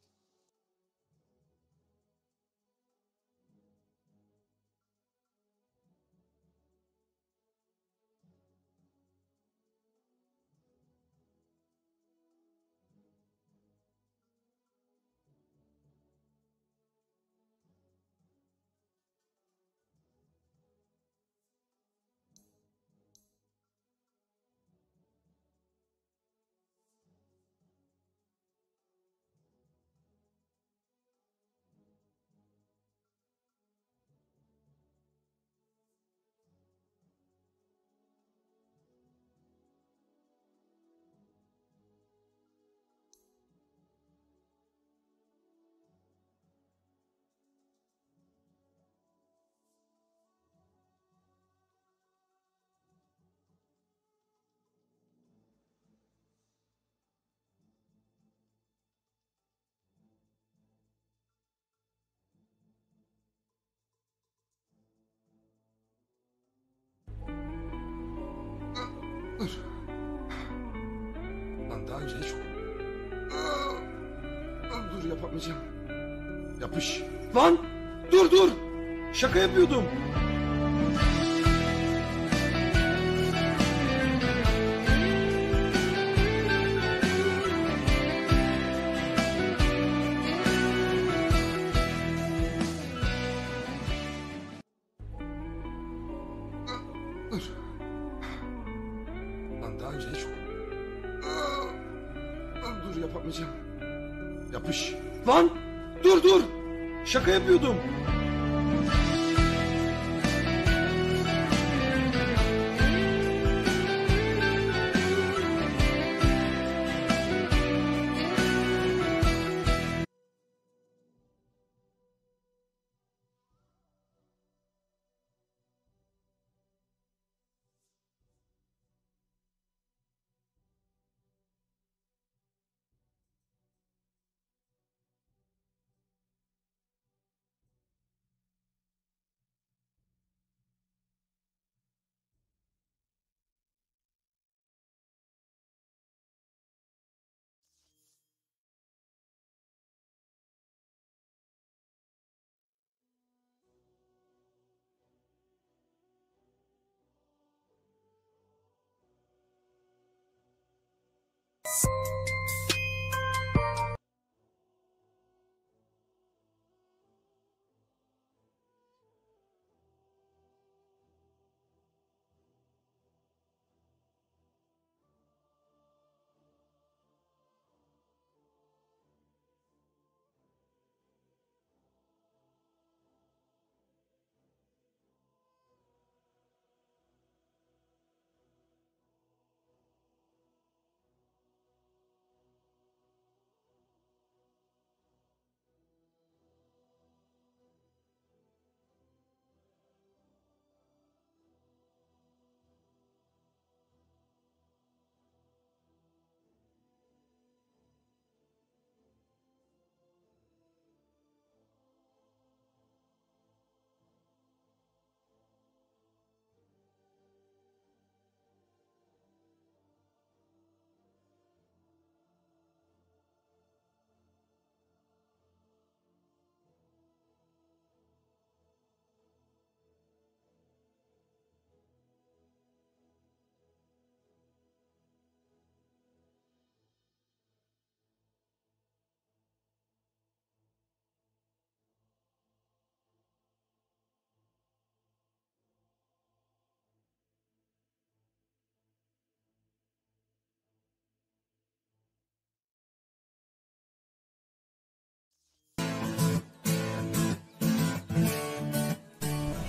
Lan daha önce hiç... Dur yapamayacağım. Yapış. Lan! Dur! Şaka yapıyordum. Dur. Lan daha önce hiç... Dur yapamayacağım. Yapış. Lan! Dur! Şaka yapıyordum.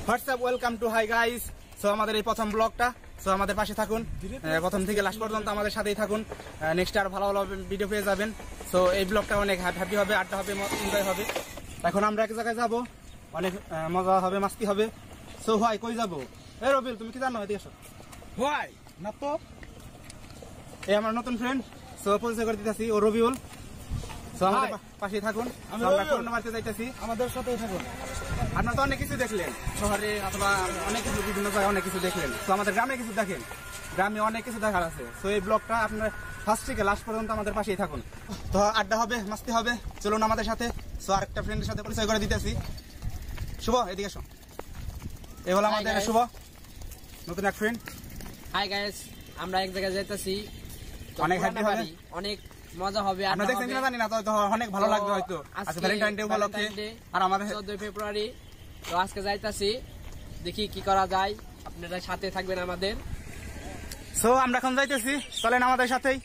WhatsApp welcome to hi guys. So আমাদের এই প্রথম ব্লগটা, so আমাদের পাশে থাকুন, প্রথম থেকে last পর্যন্ত আমাদের সাথেই থাকুন। নেক্সট আর ভালো ভালো ভিডিও পেয়ে যাবেন। সো এই ব্লগটা অনেক হ্যাপি হবে, আড্ডা হবে, এনজয় হবে। এখন আমরা এক জায়গায় যাবো, অনেক মজা হবে, মাস্তি হবে। সো ভাই কই যাবো? এই রবিল, তুমি কি জানো? এদিকে এসো। ভাই না তো, এই আমার নতুন ফ্রেন্ড, সো পরিচয় করে দিতেছি, ও রবিউল। সো আমাদের পাশেই থাকুন, আমরা বাড়িতে যাইতেছি, আমাদের সাথেই থাকুন। আপনারা তো অনেক কিছু দেখলেন শহরে, অথবা অনেক কিছু বিভিন্ন জায়গায় অনেক কিছু দেখলেন। তো আমাদের গ্রামে কিছু দেখেন, গ্রামে অনেক কিছু দেখার আছে। তো এই ব্লগটা আপনার ফার্স্ট থেকে লাস্ট পর্যন্ত আমাদের পাশেই থাকুন। তো আড্ডা হবে, মাস্তি হবে, চলুন আমাদের সাথে। সো আরেকটা ফ্রেন্ডের সাথে পরিচয় করে দিতেছি, শুভ, এদিকে এসো। এ হলো আমাদের শুভ, নতুন এক ফ্রেন্ড। হাই গাইস, আমরা এক জায়গায় যাইতেছি, অনেক হ্যাপি হবে, অনেক মজা হবে। আপনারা দেখছেন কিনা জানি না, তো অনেক ভালো লাগবে হয়তো। আজকে ভ্যালেন্টাইন ডে উপলক্ষে, আর আমাদের 14 ফেব্রুয়ারি। তো আজকে যাইতাছি, দেখি কি করা যায়, আপনারা সাথে থাকবেন আমাদের। সো আমরা এখন যাইতেছি, চলেন আমাদের সাথেই।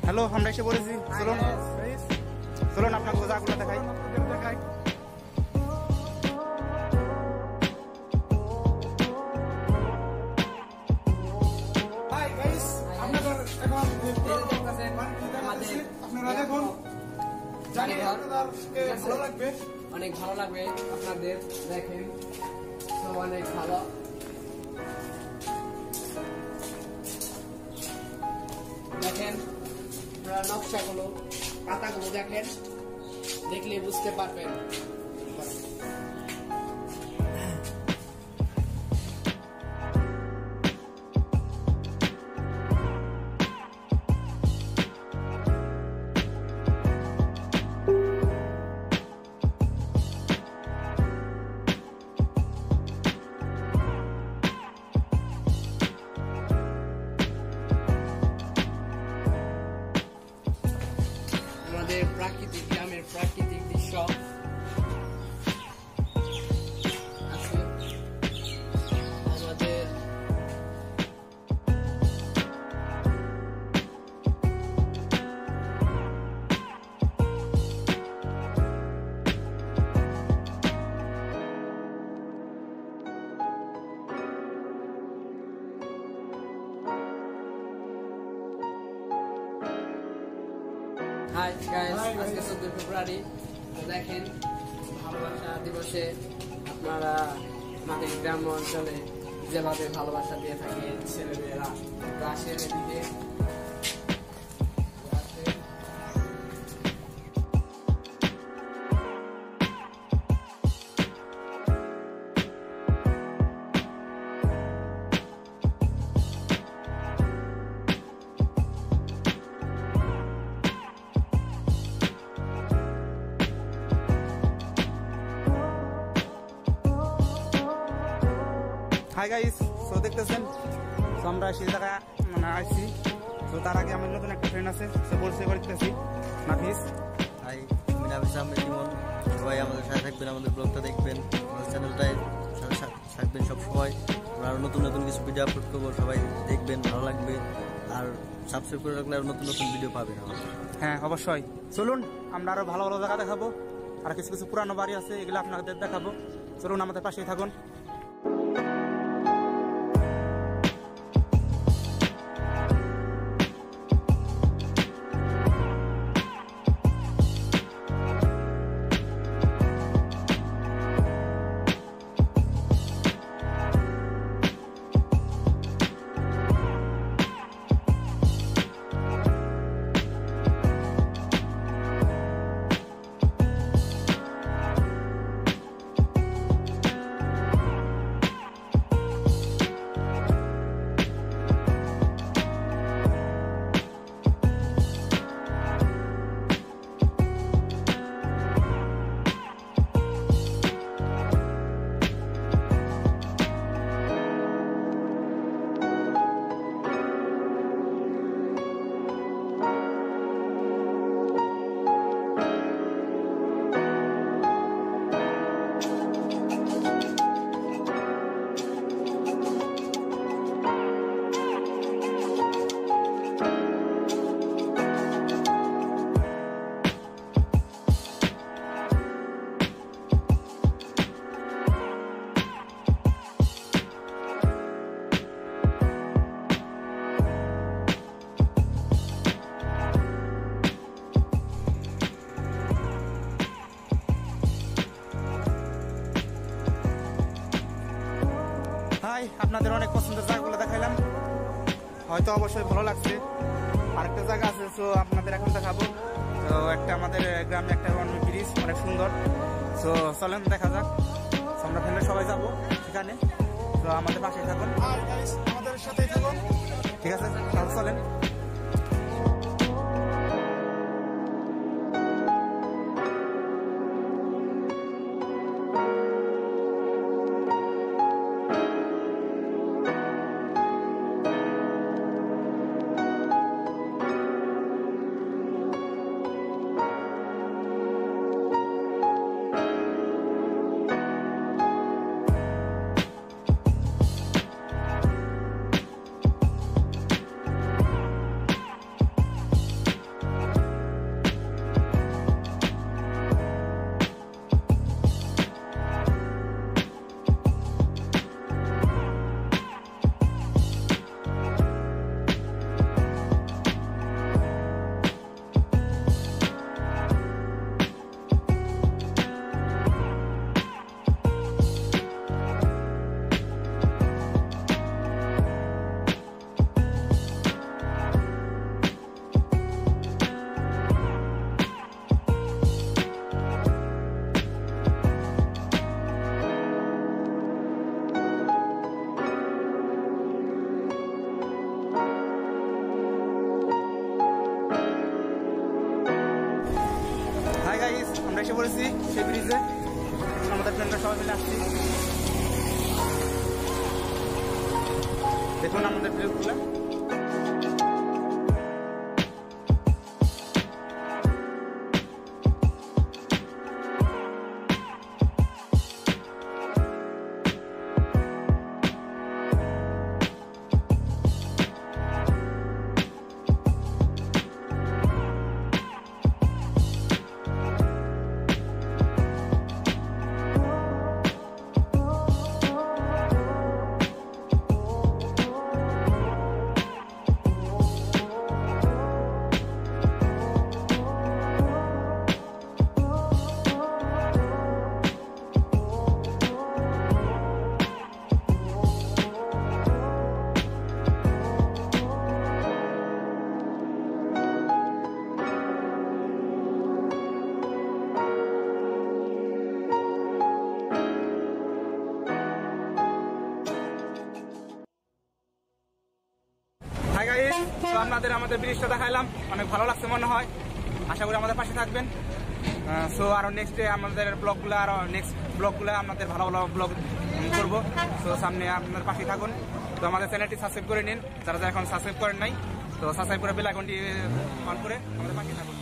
হ্যালো, আমরা এসে বলেছি, চলুন চলুন আপনাকে জায়গাগুলো দেখাই। আপনারা দেখুন, জানি ভালো লাগবে, অনেক ভালো লাগবে আপনাদের, দেখেন তো অনেক ভালো। দেখেন নকশাগুলো, পাতাগুলো দেখেন, দেখলে বুঝতে পারবেন। প্রাকৃতিক গ্রামের প্রাকৃতিক দৃশ্য আছে আমাদের। হাই গাইস, আজকে 14 ফেব্রুয়ারি। দেখেন, ভালোবাসা দিবসে আপনারা আমাদের গ্রাম অঞ্চলে যেভাবে ভালোবাসা দিয়ে থাকে ছেলেমেয়েরা, আসেন এদিকে। হাই গাইস, সো দেখতেছেন সো আমরা সেই জায়গায় মানে আসছি। তো তার আগে আমার নতুন একটা ফ্রেন্ড আছে, সে পরিচয় করে দিতেছি, নাফিস। হাই, আমি নাফিস আহমেদ ইমন। সবাই আমাদের সাথে থাকবেন, আমাদের ব্লগটা দেখবেন, আমাদের চ্যানেলটায় থাকবেন সব সময়। আমরা আরও নতুন নতুন কিছু ভিডিও আপলোড করবো, সবাই দেখবেন, ভালো লাগবে। আর সাবস্ক্রাইব করে রাখলে আরও নতুন নতুন ভিডিও পাবেন আমাদের। হ্যাঁ অবশ্যই, চলুন আমরা আরো ভালো ভালো জায়গা দেখাবো। আর কিছু কিছু পুরানো বাড়ি আছে, এগুলো আপনাদের দেখাবো। চলুন আমাদের পাশেই থাকুন। আপনাদের অনেক পছন্দের জায়গাগুলো দেখাইলাম, হয়তো অবশ্যই ভালো লাগছে। আরেকটা জায়গা আছে, তো আপনাদের এখন দেখাবো। তো একটা আমাদের গ্রামে একটা ব্রিজ, অনেক সুন্দর। তো চলেন দেখা যাক, আমরা ফ্যামিলি সবাই যাবো সেখানে। তো আমাদের পাশেই থাকুন, আমাদের সাথেই থাকুন, ঠিক আছে? তাহলে চলেন। আমরা এসে পড়েছি সেই ব্রিজে, আমাদের ফ্রেন্ডরা সবাই মিলে আসছি। দেখুন আমাদের ব্রিজগুলো। আপনাদের আমাদের ব্রিজটা দেখাইলাম, অনেক ভালো লাগছে মনে হয়। আশা করি আমাদের পাশে থাকবেন। সো আরো নেক্সট ডে আমাদের ব্লগগুলো, আরো নেক্সট ব্লগগুলো আমাদের ভালো ভালো ব্লগ করবো। তো সামনে আপনার পাশে থাকুন। তো আমাদের চ্যানেলটি সাবস্ক্রাইব করে নিন যারা যারা এখন সাবস্ক্রাইব করেন নাই। তো সাবস্ক্রাইব করে বেল আইকনটি অন করে আমাদের পাশে থাকুন।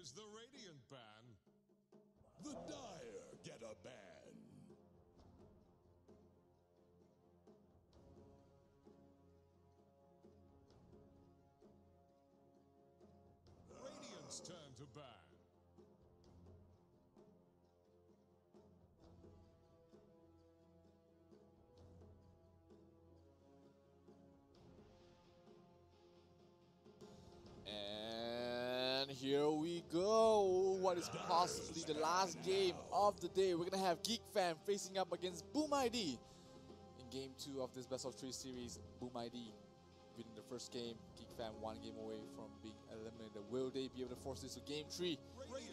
Here's the Radiant ban. The Dire get a ban. Radiant's turn to ban. here we go. What is possibly the last game of the day? We're gonna have Geek Fam facing up against Boom ID in game 2 of this best of 3 series. Boom ID winning the first game. Geek Fam 1 game away from being eliminated. Will they be able to force this to game 3,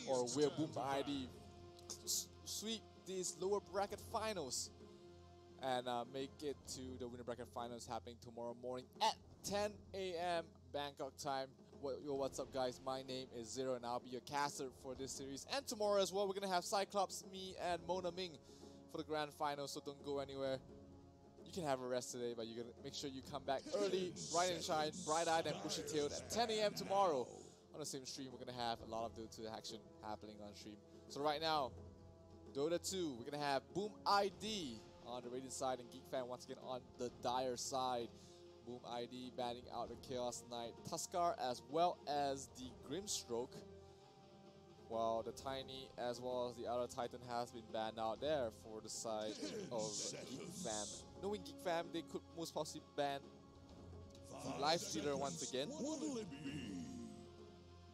or will Boom ID sweep these lower bracket finals and make it to the winner bracket finals happening tomorrow morning at 10 a.m. Bangkok time? What's up, guys? My name is Zero, and I'll be your caster for this series. And tomorrow as well, we're gonna have Cyclops, me, and Mona Ming for the grand final. So don't go anywhere. You can have a rest today, but you're gonna make sure you come back early, bright and shine, bright-eyed and bushy-tailed at 10 a.m. tomorrow on the same stream. We're gonna have a lot of Dota 2 action happening on stream. So right now, Dota 2, we're gonna have Boom ID on the Radiant side and Geek Fan once again on the Dire side. Boom ID banning out the Chaos Knight Tuskar as well as the Grimstroke, while the Tiny as well as the other Titan has been banned out there for the side of Geek Fam. Knowing Geek Fam, they could most possibly ban the Lifestealer once again.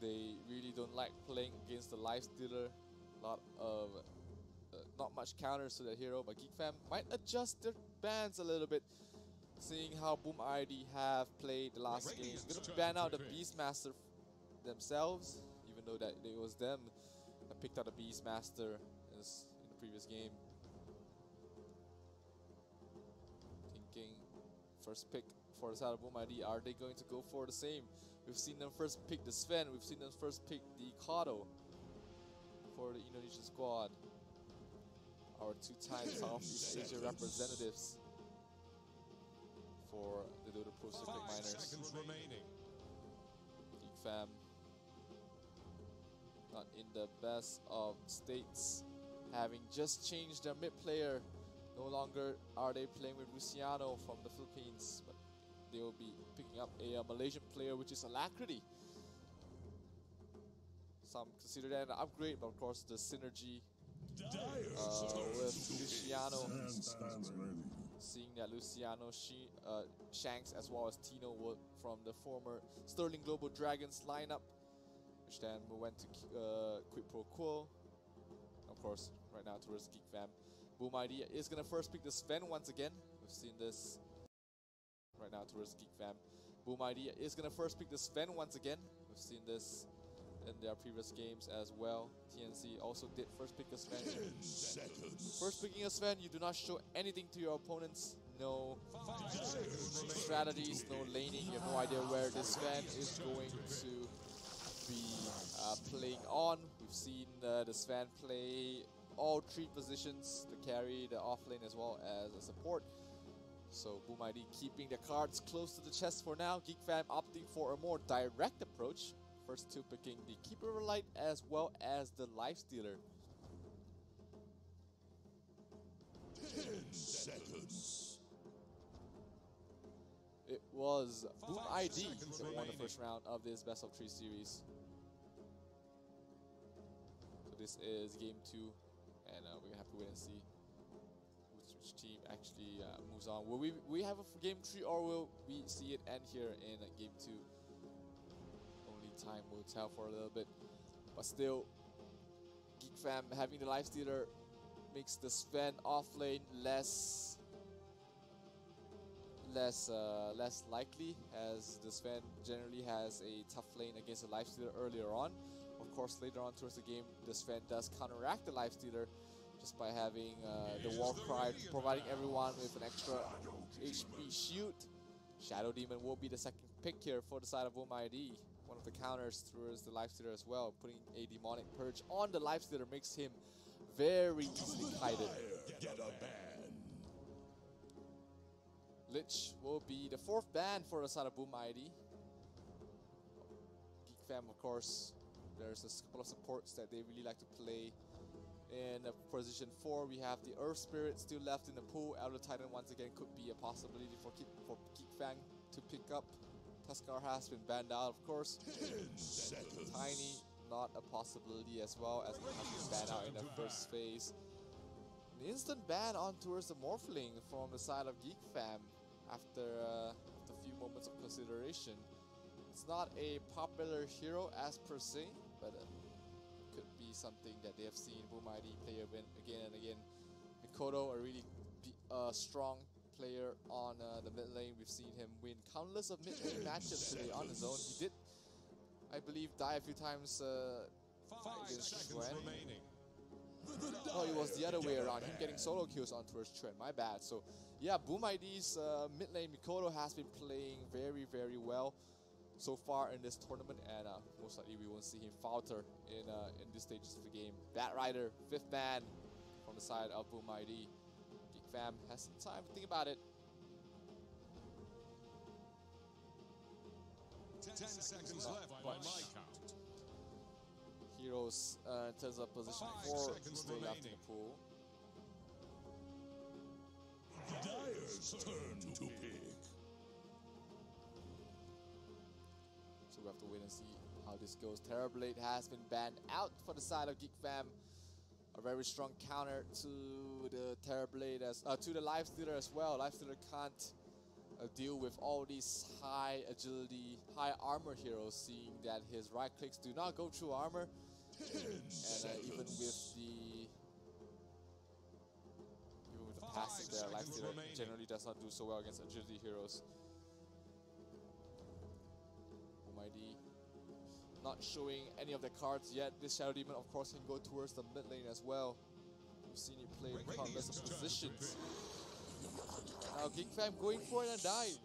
They really don't like playing against the Lifestealer. A lot of not much counters to their hero, but Geek Fam might adjust their bans a little bit, seeing how Boom ID have played the last game. They're gonna ban out the Beastmaster themselves, even though that it was them that picked out the Beastmaster in the previous game. Thinking first pick for the side of Boom ID, are they going to go for the same? We've seen them first pick the Sven, we've seen them first pick the Kato for the Indonesian squad. Our 2-time Southeast Asia representatives for the Dota Pro Circuit Miners. Geek Fam not in the best of states, having just changed their mid player. No longer are they playing with Luciano from the Philippines, but they will be picking up a Malaysian player, which is Alacrity. Some consider that an upgrade, but of course the synergy with Luciano, seeing that Luciano, Shanks as well as Tino were from the former Sterling Global Dragons lineup, which then went to Quid Pro Quo. Of course, right now towards Geek Fam. Boom ID is going to first pick the Sven once again. We've seen this right now towards Geek Fam. Boom ID is going to first pick the Sven once again. We've seen this in their previous games as well. TNC also did first pick a Sven. First picking a Sven, you do not show anything to your opponents. No strategies, no laning. You have no idea where this Sven is going to be playing on. We've seen the Sven play all 3 positions, the carry, the offlane as well as a support. So Boom ID keeping the cards close to the chest for now. Geek Fam opting for a more direct approach. First 2 picking the Keeper of Light as well as the Lifestealer. 10 seconds. It was Boom ID that won the first round of this best of 3 series. So this is game 2, and we're gonna have to wait and see which team actually moves on. Will we have a game 3, or will we see it end here in game 2? Time will tell for a little bit, but still, Geek Fam having the Lifestealer makes the Sven offlane less likely, as the Sven generally has a tough lane against the Lifestealer earlier on. Of course, later on towards the game, the Sven does counteract the Lifestealer just by having the War Cry, providing everyone with an extra HP shield. Shadow Demon will be the second pick here for the side of Boom ID. One of the counters towards the Lifestealer as well. Putting a Demonic Purge on the Lifestealer makes him very easily kited. Lich will be the 4th ban for the side of Boom ID. Geek Fam, of course, there's a couple of supports that they really like to play. In position 4, we have the Earth Spirit still left in the pool. Elder Titan once again could be a possibility for Geek Fam to pick up. Tuskar has been banned out, of course. Tiny, not a possibility as well, as it has been banned out in the first phase. An instant ban on towards the Morphling from the side of Geek Fam after a few moments of consideration. It's not a popular hero as per se, but could be something that they have seen Boom ID play again and again. Mikoto, a really strong player on the mid lane. We've seen him win countless of mid lane matches today on his own. He did, I believe, die a few times 5 seconds remaining. No, it was the other way around. Him getting solo kills on towards Trent. My bad. So, yeah, Boom ID's mid lane Mikoto has been playing very, very well so far in this tournament, and most likely we won't see him falter in this stages of the game. Batrider, 5th man from the side of Boom ID. Geek Fam has some time to think about it. 10 seconds left by my count. Heroes in terms of position 5 4 seconds still left in remaining. the pool. Dire's turn to pick. So we have to wait and see how this goes. Terrorblade has been banned out for the side of Geek Fam. A very strong counter to the Terrorblade to the Lifestealer as well. Lifestealer can't deal with all these high agility, high armor heroes, seeing that his right clicks do not go through armor. And even with the passive there, Lifestealer generally does not do so well against agility heroes. Almighty not showing any of the cards yet. This Shadow Demon, of course, can go towards the mid lane as well. We've seen him play countless of positions. Now Geek Fam going for it and dying.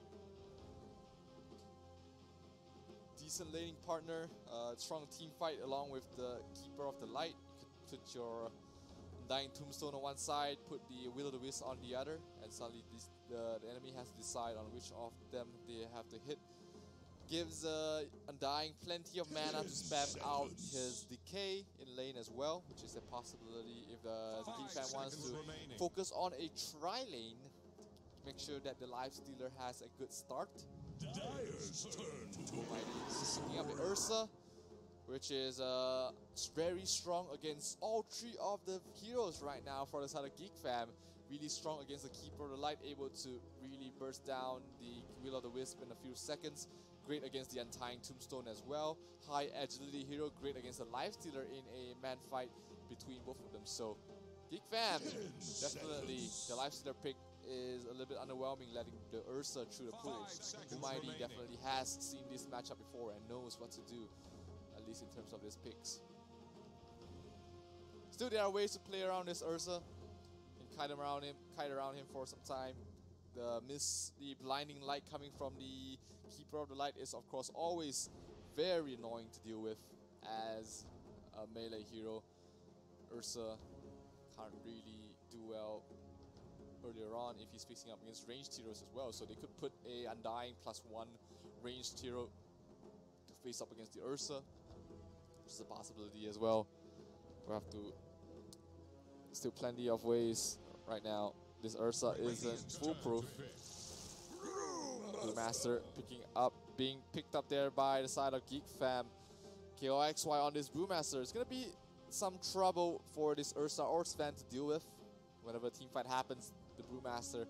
Decent laning partner, strong team fight along with the Keeper of the Light. You could put your Undying Tombstone on one side, put the Will-O-The-Wisp on the other, and suddenly the enemy has to decide on which of them they have to hit. Gives Undying plenty of mana to spam out his decay in lane as well, which is a possibility if the Geek Fam wants to focus on a tri-lane. Make sure that the Lifestealer has a good start. Dire's turn to Picking up the Ursa, which is very strong against all 3 of the heroes right now for the side of Geek Fam. Really strong against the Keeper of the Light, able to really burst down the Will-O-The-Wisp in a few seconds. Great against the Undying Tombstone as well. High agility hero, great against the Lifestealer in a man fight between both of them. So Geek Fam, definitely the Lifestealer pick is a little bit underwhelming, letting the Ursa through the pool. Almighty definitely has seen this matchup before and knows what to do, at least in terms of his picks. Still, there are ways to play around this Ursa and kite around him for some time. The blinding light coming from the Keeper of the Light is of course always very annoying to deal with as a melee hero. Ursa can't really do well earlier on if he's facing up against ranged heroes as well, so they could put a Undying +1 ranged hero to face up against the Ursa, which is a possibility as well. We have to still plenty of ways right now. This Ursa isn't foolproof. The Master being picked up there by the side of Geek Fam. KOXY on this Brewmaster. It's gonna be some trouble for this Ursa or Sven to deal with. Whenever a team fight happens, the Brewmaster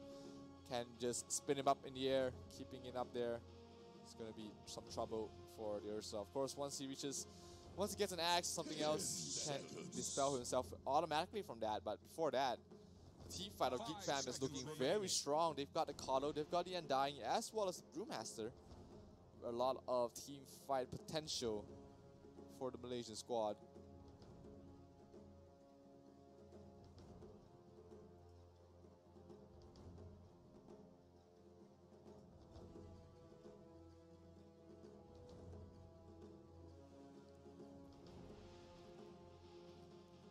can just spin him up in the air, keeping it up there. It's gonna be some trouble for the Ursa. Of course, once he gets an axe, something else, he can dispel himself automatically from that. But before that, the team fight of Geek Fam is looking very strong. They've got the Kato, they've got the Undying, as well as the Brewmaster. A lot of team fight potential for the Malaysian squad.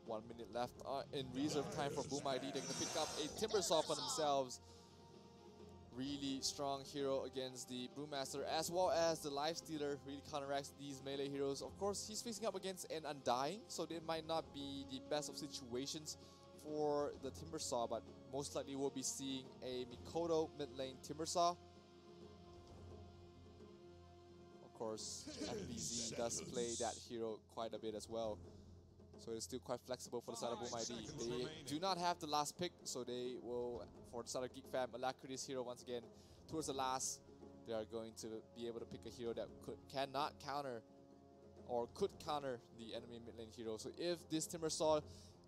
One minute left in reserve time for Boom ID. They're going to pick up a Timbersaw for themselves. Really strong hero against the Brewmaster, as well as the Lifestealer. Really counteracts these melee heroes. Of course, he's facing up against an Undying, so it might not be the best of situations for the Timbersaw, but most likely we'll be seeing a Mikoto mid lane Timbersaw. Of course, FBZ does play that hero quite a bit as well, so it's still quite flexible for the side of Boom ID. They do not have the last pick, so they will, for the side of Geek Fam, Alacrity's hero once again towards the last they are going to be able to pick a hero that cannot counter or could counter the enemy mid lane hero. So if this Timbersaw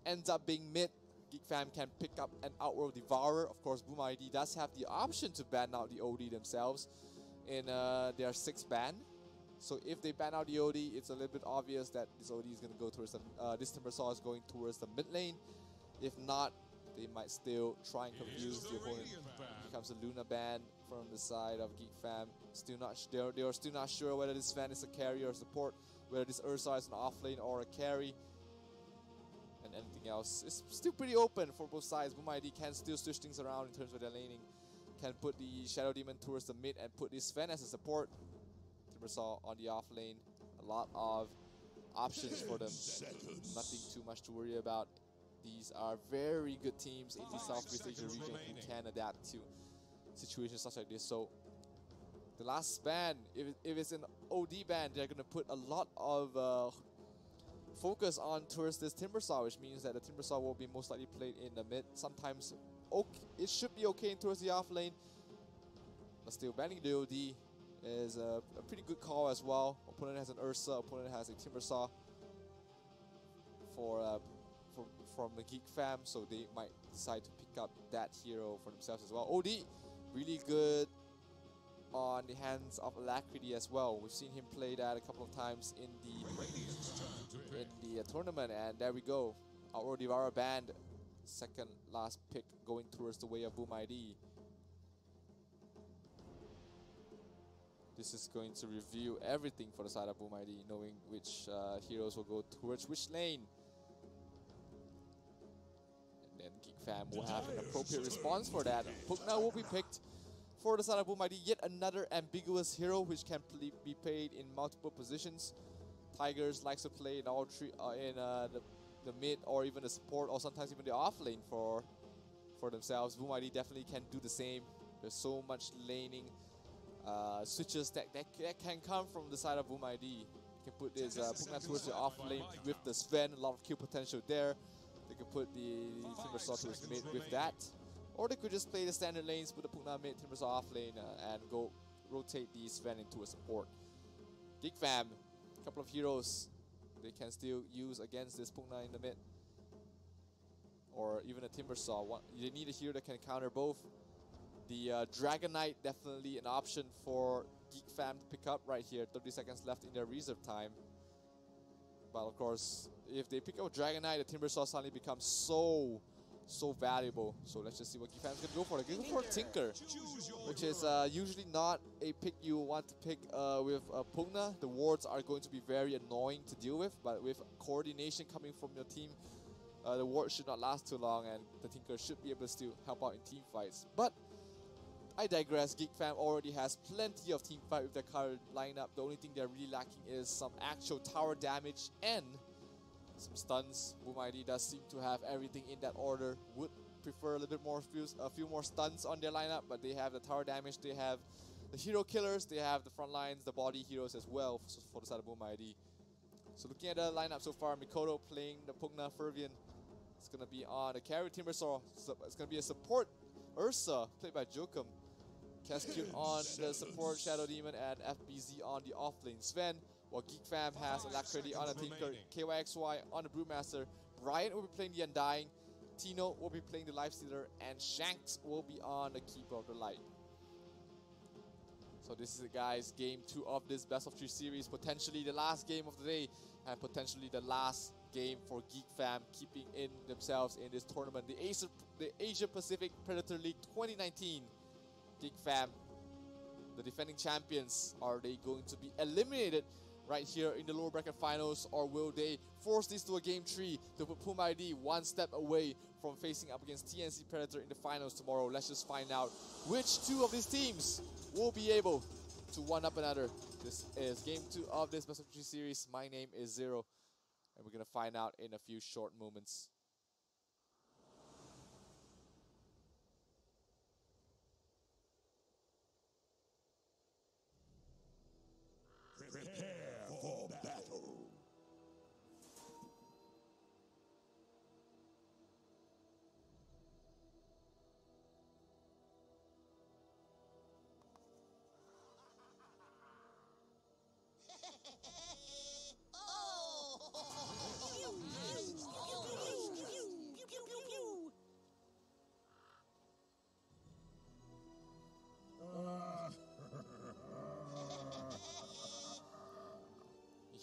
ends up being mid, Geek Fam can pick up an Outworld Devourer. Of course, Boom ID does have the option to ban out the OD themselves in their 6th ban. So if they ban out the OD, it's a little bit obvious that this OD is going to go towards the, this Timbersaw is going towards the mid lane. If not, they might still try and confuse the opponent. It becomes a Luna ban from the side of Geek Fam. Still not, they are still not sure whether this Sven is a carry or support, whether this Ursa is an off lane or a carry, and anything else. It's still pretty open for both sides. Boom ID can still switch things around in terms of their laning. Can put the Shadow Demon towards the mid and put this Sven as a support. Timbersaw on the off lane. A lot of options for them. Nothing too much to worry about. These are very good teams in the Southeast Asia region who can adapt to situations such like this. So the last ban, if it's an OD ban, they're going to put a lot of focus on towards this Timbersaw, which means that the Timbersaw will be most likely played in the mid. Sometimes it should be okay towards the off lane, but still banning the OD is a pretty good call as well. Opponent has an Ursa, opponent has a Timbersaw from the Geek Fam, so they might decide to pick up that hero for themselves as well. OD, really good on the hands of Alacrity as well. We've seen him play that a couple of times in the tournament, and there we go. Outworld Devourer banned, second last pick going towards the way of Boom ID. This is going to review everything for the side of Boom ID, knowing which heroes will go towards which lane. And then Geek Fam will have an appropriate response for that. Pugna will be picked for the side of Boom ID, yet another ambiguous hero which can be played in multiple positions. Tigers likes to play in all three, in the mid or even the support or sometimes even the off lane for themselves. Boom ID definitely can do the same. There's so much laning switches that can come from the side of Boom ID. You can put this Pugna towards the off lane with the Sven, a lot of kill potential there. They could put the Timbersaw towards mid with that. Or they could just play the standard lanes, put the Pugna mid, Timbersaw off lane, and go rotate the Sven into a support. Geek Fam, a couple of heroes they can still use against this Pugna in the mid. Or even a Timbersaw. They need a hero that can counter both. The Dragon Knight, definitely an option for Geek Fam to pick up right here. 30 seconds left in their reserve time. But of course, if they pick up Dragon Knight, the Timbersaw suddenly becomes so valuable. So let's just see what Geek Fam's going to go for. They're going to go for Tinker, which is usually not a pick you want to pick with Pugna. The wards are going to be very annoying to deal with, but with coordination coming from your team, the ward should not last too long, and the Tinker should be able to still help out in team fights. But I digress. Geek Fam already has plenty of team fight with their current lineup. The only thing they're really lacking is some actual tower damage and some stuns. Boom ID does seem to have everything in that order. Would prefer a little bit more, a few more stuns on their lineup, but they have the tower damage, they have the hero killers, they have the front lines, the body heroes as well for the side of Boom ID. So looking at the lineup so far, Mikoto playing the Pugna Fervian. It's going to be on the carry Timbersaw. It's going to be a support Ursa, played by Jokum. Cascute on the support Shadow Demon, and FBZ on the offlane Sven, while Geek Fam has Alacrity on the Tinker, KYXY on the Brewmaster, Brian will be playing the Undying, Tino will be playing the Lifestealer, and Shanks will be on the Keeper of the Light. So this is it, guys, game 2 of this best of 3 series, potentially the last game of the day, and potentially the last game for Geek Fam keeping in themselves in this tournament, the Asia Pacific Predator League 2019. Geek Fam, the defending champions, are they going to be eliminated right here in the lower bracket finals, or will they force this to a game 3 to put Boom ID one step away from facing up against TNC Predator in the finals tomorrow? Let's just find out which 2 of these teams will be able to one-up another. This is game 2 of this best of 3 series. My name is Zero, and we're going to find out in a few short moments. Prepare for battle.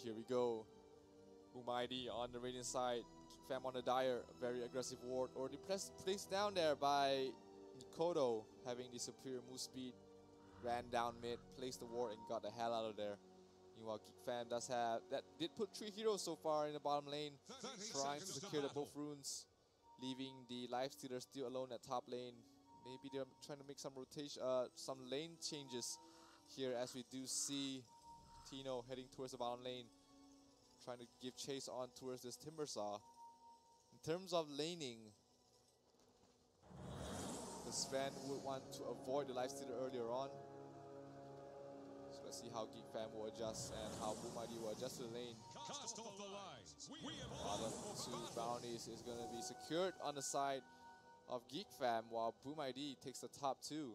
here we go. Bumaidi on the Radiant side. Fam on the Dire. Very aggressive ward. Already placed down there by Nikoto, having the superior move speed. Ran down mid, placed the ward, and got the hell out of there. Meanwhile, GEEK Fam does have that. Did put 3 heroes so far in the bottom lane, trying to secure the both runes, leaving the Lifestealer still alone at top lane. Maybe they're trying to make some rotation, some lane changes here, as we do see Tino heading towards the bottom lane, trying to give chase on towards this Timbersaw. In terms of laning, the Sven would want to avoid the Lifestealer earlier on. So let's see how GEEK Fam will adjust and how Bumaidi will adjust to the lane. Cast off the line. Bottom 2 bounties is going to be secured on the side of GEEK Fam, while Bumaidi takes the top 2.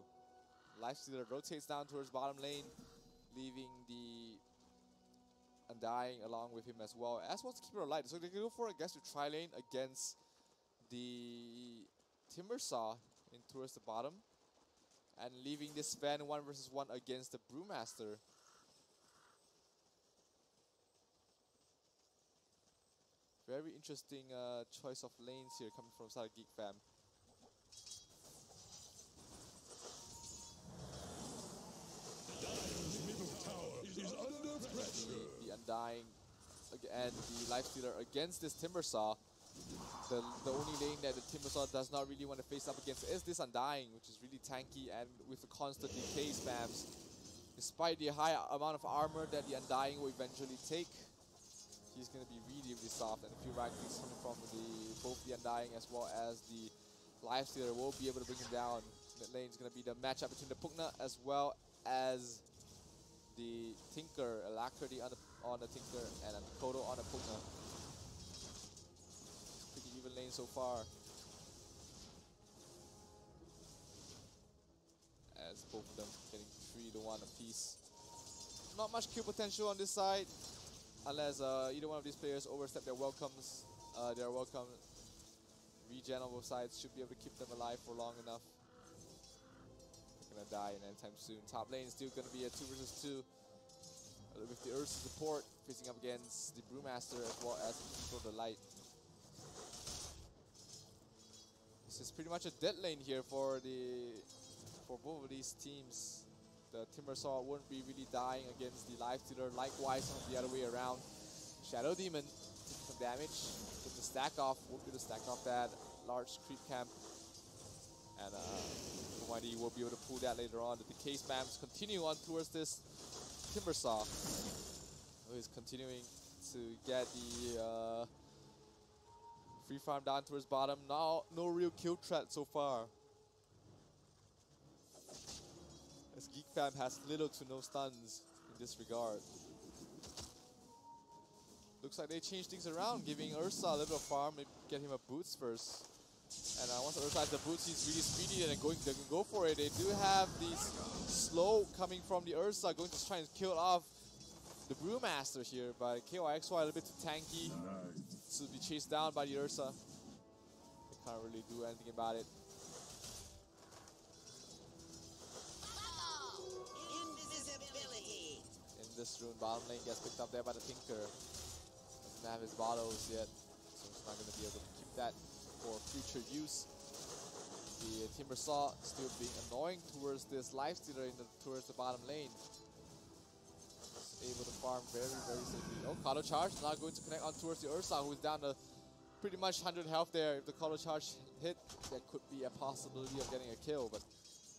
Lifestealer rotates down towards bottom lane, leaving the Undying along with him as well, as well as Keeper of Light. So they can go for, I guess, to tri lane against the Timbersaw in towards the bottom, and leaving this Sven 1 versus 1 against the Brewmaster. Very interesting choice of lanes here coming from side of GEEK Fam. The Undying and the Lifestealer against this Timbersaw. The only lane that the Timbersaw does not really want to face up against is this Undying, which is really tanky and with the constant decay spams. Despite the high amount of armor that the Undying will eventually take, he's going to be really, really soft, and a few right clicks coming from both the Undying as well as the Lifestealer will be able to bring him down. Mid lane is going to be the matchup between the Pugna as well as the Tinker. Alacrity on the Tinker and a Kodo on the Pugna. Pretty even lane so far, as both of them getting 3-1 apiece. Not much kill potential on this side, unless either one of these players overstep their welcomes. Their welcome regen on both sides should be able to keep them alive for long enough. They're gonna die in anytime soon. Top lane is still gonna be a 2 versus 2 with the Ursa support facing up against the Brewmaster as well as the Keeper of the Light. This is pretty much a dead lane here for both of these teams. The Timbersaw wouldn't be really dying against the Lifestealer. Likewise, on the other way around. Shadow Demon took some damage. Took the stack off. Won't be able to stack off that large creep camp. And Bumaidi will be able to pull that later on. The decay spams continue on towards this Timbersaw, who is continuing to get the free farm down towards bottom. Now, no real kill threat so far, as GEEK Fam has little to no stuns in this regard. Looks like they changed things around, giving Ursa a little bit of farm, maybe get him a boots first. And once Ursa has the boots, he's really speedy and they can go for it. They do have these slow coming from the Ursa, going to try and kill off the Brewmaster here, but KYXY a little bit too tanky to be chased down by the Ursa. They can't really do anything about it. In this rune, bottom lane gets picked up there by the Tinker. Doesn't have his bottles yet, so he's not going to be able to keep that for future use. The Timbersaw still being annoying towards this Lifestealer towards the bottom lane. He's able to farm very, very safely. Oh, Kato Charge not going to connect on towards the Ursa, who is down to pretty much 100 health there. If the Kato Charge hit, there could be a possibility of getting a kill, but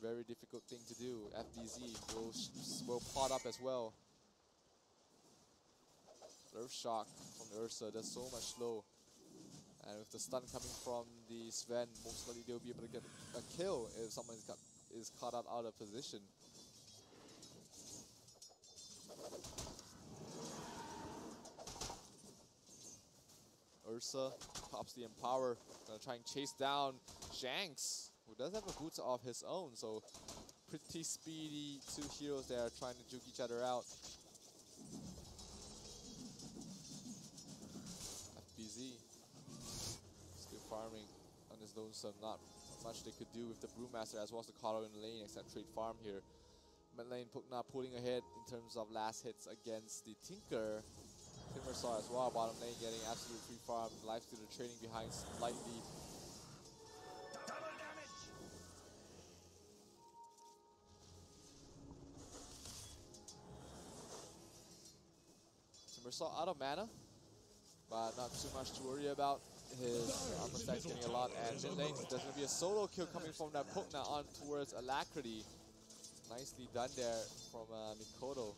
very difficult thing to do. FDZ will pot up as well. Earth Shock from the Ursa, that's so much slow. And with the stun coming from the Sven, most likely they'll be able to get a kill if someone is caught out of position. Ursa pops the Empower, gonna try and chase down Shanks, who does have a boots of his own, so pretty speedy 2 heroes there trying to juke each other out. FBZ still farming on his lonesome, not much they could do with the Brewmaster as well as the Kato in the lane except trade farm here. Mid lane Pugna pulling ahead in terms of last hits against the Tinker. Timbersaw as well, bottom lane getting absolute free farm. Lifestealer trailing behind slightly. Timbersaw out of mana, but not too much to worry about. His armor stack's getting a lot, and mid lane, there's going to be a solo kill coming from that Pugna on towards Alacrity. Nicely done there from Mikoto.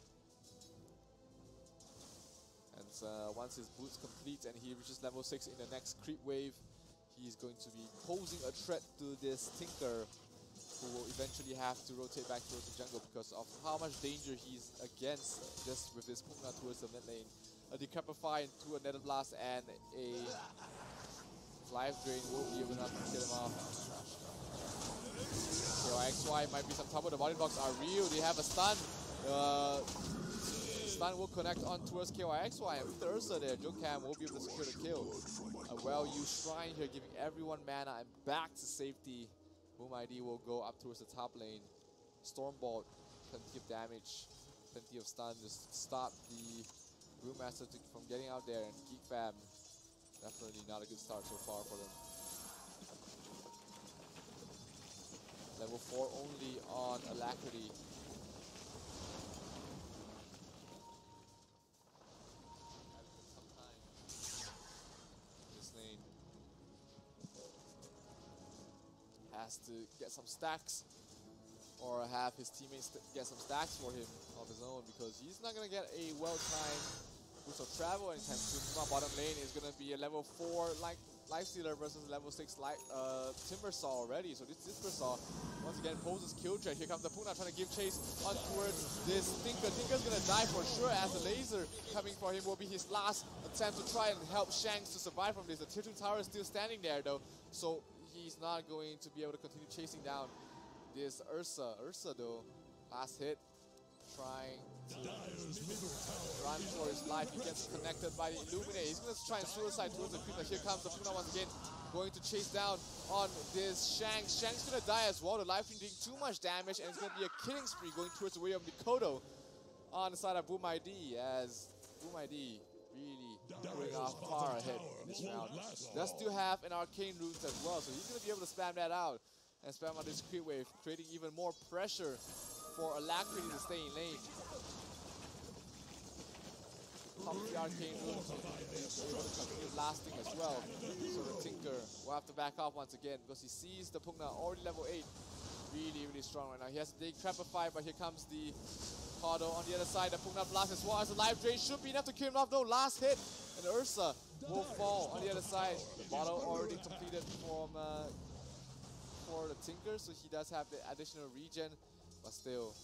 And once his boots complete and he reaches level 6 in the next creep wave, he's going to be posing a threat to this Tinker, who will eventually have to rotate back towards the jungle because of how much danger he's against just with this Pugna towards the mid lane. A Decrepify into a Nether Blast and a Life Drain will be enough to kill him off. KYXY might be some trouble. The body blocks are real. They have a stun. Stun will connect on towards KYXY, and with the Ursa there, Jokam will be able to secure the kill. A well-used shrine here, giving everyone mana and back to safety. Boom ID will go up towards the top lane. Stormbolt, plenty of damage, plenty of stun, just stop the Brewmaster from getting out there, and Geek Fam, definitely not a good start so far for them. Level 4 only on Alacrity. This lane has to get some stacks, or have his teammates get some stacks for him of his own, because he's not going to get a well-timed boost of travel anytime soon. Bottom lane is going to be a level 4 Lifestealer versus level 6 Timbersaw already. So this Timbersaw once again poses kill threat. Here comes the Pugna trying to give chase on towards this Tinker. Tinker's going to die for sure, as the laser coming for him will be his last attempt to try and help Shanks to survive from this. The tier 2 tower is still standing there though, so he's not going to be able to continue chasing down this Ursa. Ursa though, last hit, trying to run for his life. He gets connected by the Illuminate. He's going to try and suicide towards the Pugna. Here comes the Pugna once again, going to chase down on this Shanks. Shanks going to die as well. The life doing too much damage, and it's going to be a killing spree going towards the way of Mikoto on the side of Boom ID, as Boom ID really going off far ahead in this round. Does still have an arcane root as well, so he's going to be able to spam that out and spam on this creep wave, creating even more pressure for Alacrity to stay in lane. Top of the arcane root is able to continue lasting as well. So the Tinker will have to back off once again, because he sees the Pugna already level 8. Really, really strong right now. He has to Decrepify, but here comes the Cardo on the other side. The Pugna Blast as well as the Life Drain should be enough to kill him off though. Last hit, and Ursa will fall on the other side. The bottle already completed from for the Tinker, so he does have the additional regen, but still.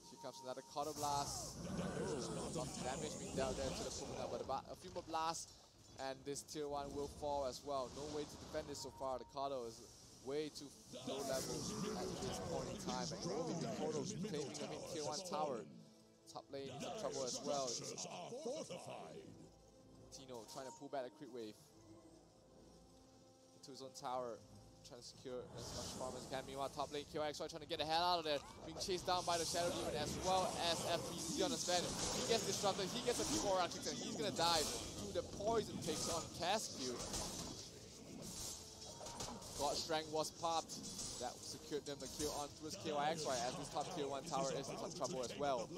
Here comes another Cardo Blast. Ooh, lots of damage being dealt there to the Pugna, but about a few more blasts, and this tier 1 will fall as well. No way to defend this so far. The Cardo is way too low level at this point in time, and it will be Mikoto claiming a tier 1 tower. Top lane is in trouble as well. Tino trying to pull back a crit wave into his own tower, trying to secure as much farm as he can. Meanwhile, top lane KYXY trying to get the hell out of there, being chased down by the Shadow Demon as well as FPC on the Sven. He gets disrupted, he gets a few more actions, and he's gonna die to the poison takes on Cascue. God Strength was popped. That secured them the kill on towards KYXY, as this top tier 1 tower is in some trouble as well.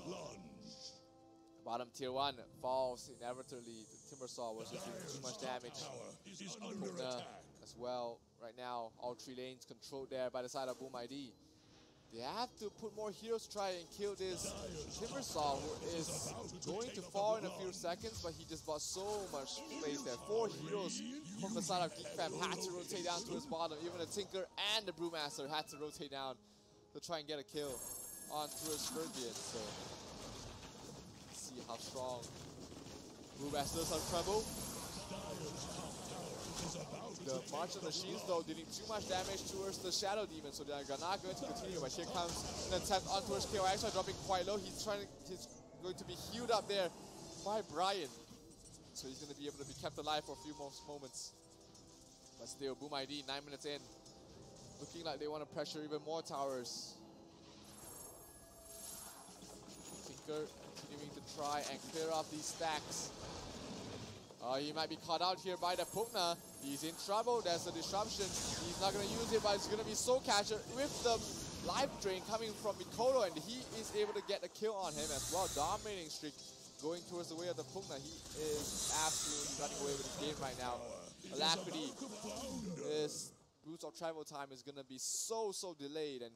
Bottom tier 1 falls inevitably. The Timbersaw was just doing too much damage. Pugna as well. Right now, all 3 lanes controlled there by the side of Boom ID. They have to put more heroes to try and kill this Timbersaw, who is going to fall in a few seconds, but he just bought so much space there. 4 heroes from the side of Geek Fam had to rotate down to his bottom. Even the Tinker and the Brewmaster had to rotate down to try and get a kill on towards Sturgeon. So, let's see how strong Brewmaster's on trouble. The March of the Machines though dealing too much damage towards the Shadow Demon, so they're not going to continue. But here comes an attempt on towards KYXY, dropping quite low. He's going to be healed up there by Brian, so he's going to be able to be kept alive for a few more moments. But still, Boom ID 9 minutes in, looking like they want to pressure even more towers. Tinker continuing to try and clear off these stacks. He might be caught out here by the Pugna. He's in trouble. There's a disruption. He's not going to use it, but it's going to be Soul Catcher with the life drain coming from Mikoto, and he is able to get a kill on him as well. Dominating streak going towards the way of the Pugna. He is absolutely running away with the game right now. Alacrity, his boots of travel time is going to be so delayed, and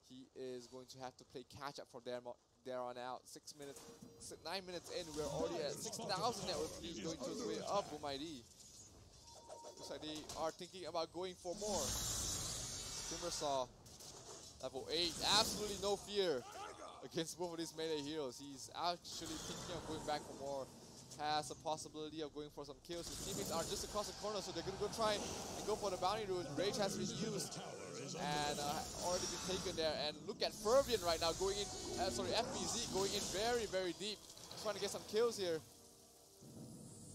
he is going to have to play catch up from there on out. 9 minutes in, we're already at 6,000 network fees going to the way of Bumaidi. Looks like they are thinking about going for more. Timbersaw, level 8, absolutely no fear against both of these melee heroes. He's actually thinking of going back for more. Has a possibility of going for some kills. His teammates are just across the corner, so they're going to go try and go for the bounty route. Rage has been used and already been taken there. And look at Fervian right now going in, FBZ going in very deep, trying to get some kills here.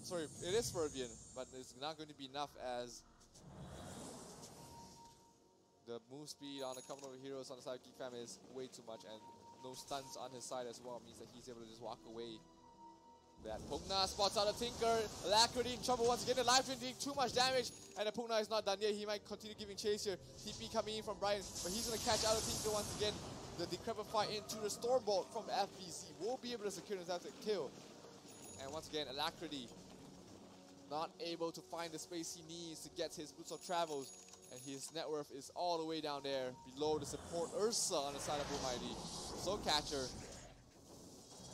Sorry, it is Fervian, but it's not going to be enough as the move speed on a couple of heroes on the side of GEEK Fam is way too much, and no stuns on his side as well means that he's able to just walk away. That Pugna spots out a Tinker. Alacrity in trouble once again. The life drain doing too much damage, and the Pugna is not done yet. He might continue giving chase here. TP coming in from Brian, but he's going to catch out a Tinker once again. The Decrepify into the Stormbolt from FBC will be able to secure himself a kill. And once again, Alacrity not able to find the space he needs to get his boots of travels, and his net worth is all the way down there below the support Ursa on the side of Bumaidi. Soul Catcher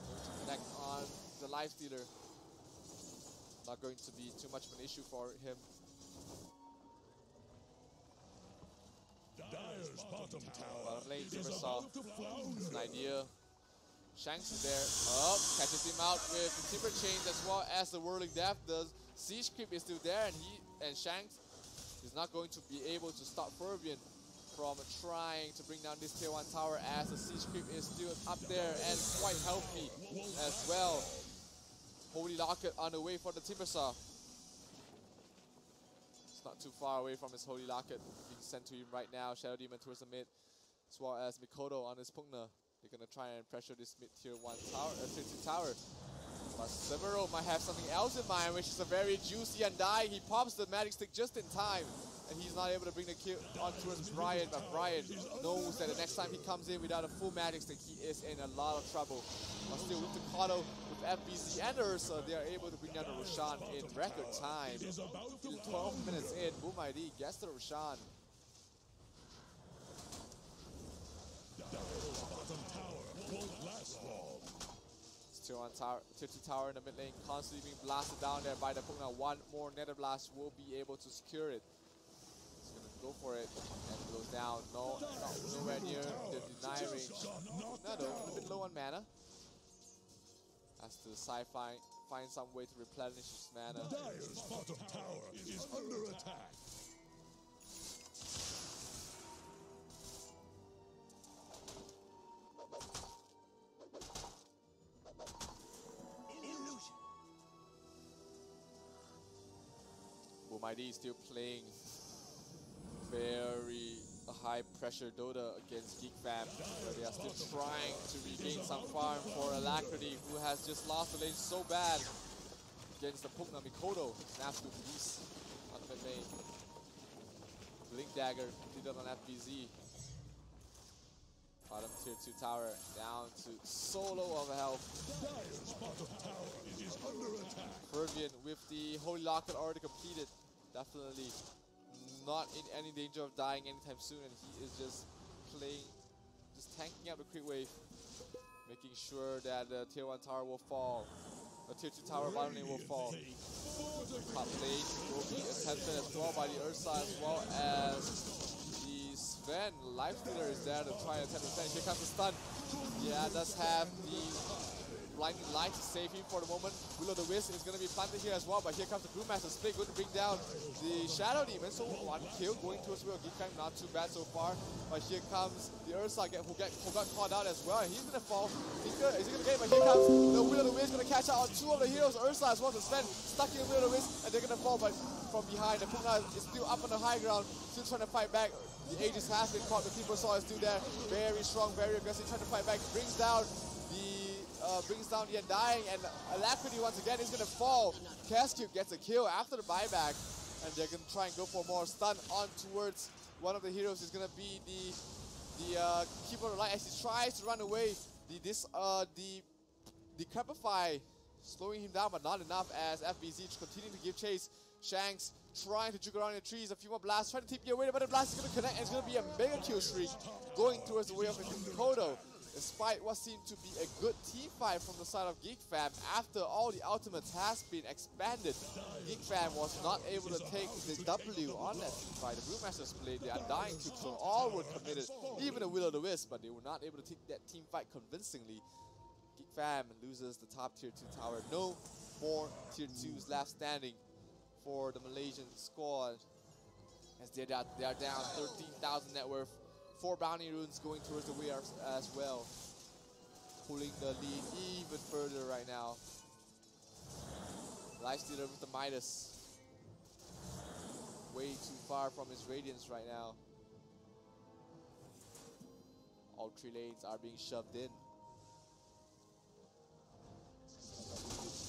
going to connect on the life stealer. Not going to be too much of an issue for him. Dire's bottom tower. Bottom lane, Timbersaw. It's an idea. Shanks is there. Oh, catches him out with the Timber Chains as well as the Whirling Death does. Siege Creep is still there, and Shanks is not going to be able to stop Fervian from trying to bring down this tier 1 tower, as the Siege Creep is still up there and quite healthy as well. Holy Locket on the way for the Timbersaw. It's not too far away from his Holy Locket being sent to him right now. Shadow Demon towards the mid, as well as Mikoto on his Pugna. They're going to try and pressure this mid tier 1 tower, tier 2 tower. But Severo might have something else in mind, which is a very juicy Undying. He pops the magic stick just in time, and he's not able to bring the kill on towards Brian, but Brian knows that the next time he comes in without a full magic stick, he is in a lot of trouble. But still, with the Kato, with FBC and Ursa, they are able to bring down the Roshan in record time. 12 minutes in, Bumaidi gets the Roshan. Tier 1 tower, tier 2 tower in the mid lane, constantly being blasted down there by the Pugna. One more Nether Blast will be able to secure it. He's gonna go for it, and it goes down. Nowhere near the deny range. No, a bit low on mana. Has to find some way to replenish his mana. Dire's bottom tower is under attack. Bumaidi is still playing very high pressure Dota against GEEK Fam, where they are still trying to regain some farm for Alacrity, who has just lost the lane so bad against the Pugna. Mikoto snaps to release on the mid lane. Blink Dagger completed on FBZ. Bottom tier 2 tower down to so low of a health. Dire's bottom tower is under attack. Fervian with the Holy Locket already completed. Definitely not in any danger of dying anytime soon, and he is just playing, just tanking out the crit wave, making sure that the tier 1 tower will fall. The tier 2 tower bottom lane will fall. Top lane will be attempted as well by the Ursa, as well as the Sven. Lifestealer is there to try and attempt the stun. Here comes the stun. Yeah, does have the blinding light to save him for the moment. Will-O-The-Wisp is going to be planted here as well, but here comes the Brewmaster Split, going to bring down the Shadow Demon. So one kill going towards Will. GEEK Fam not too bad so far, but here comes the Ursa who got caught out as well. He's going to fall. Is he going to get it? But here comes the Will-O-The-Wisp, going to catch out on 2 of the heroes. Ursa as well as Sven stuck in Will-O-The-Wisp, and they're going to fall, but from behind. The Pugna is still up on the high ground, still trying to fight back. The Aegis has been caught. The Timbersaw is still there. Very strong, very aggressive, trying to fight back. Brings down the brings down the Undying, and Alacrity once again is going to fall. Cascube gets a kill after the buyback, and they're going to try and go for more stun on towards one of the heroes. Is going to be the Keeper of the Light as he tries to run away. The Crepify slowing him down, but not enough as FBZ continue to give chase. Shanks trying to juke around in the trees. A few more blasts, trying to TP away, but the blast is going to connect, and it's going to be a mega kill streak going towards the way of Mikoto. Despite what seemed to be a good team fight from the side of GEEK Fam, after all the ultimates has been expanded, GEEK Fam was not able to take the W on that team fight. The Brewmasters played, the Undying Tombstone, all were committed, even the Will-O-the-Wisp, but they were not able to take that team fight convincingly. GEEK Fam loses the top tier 2 tower. No more tier 2s left standing for the Malaysian squad, as they are down 13,000 net worth. 4 bounty runes going towards the way as well, pulling the lead even further right now. Lifestealer with the Midas, way too far from his radiance right now. All 3 lanes are being shoved in.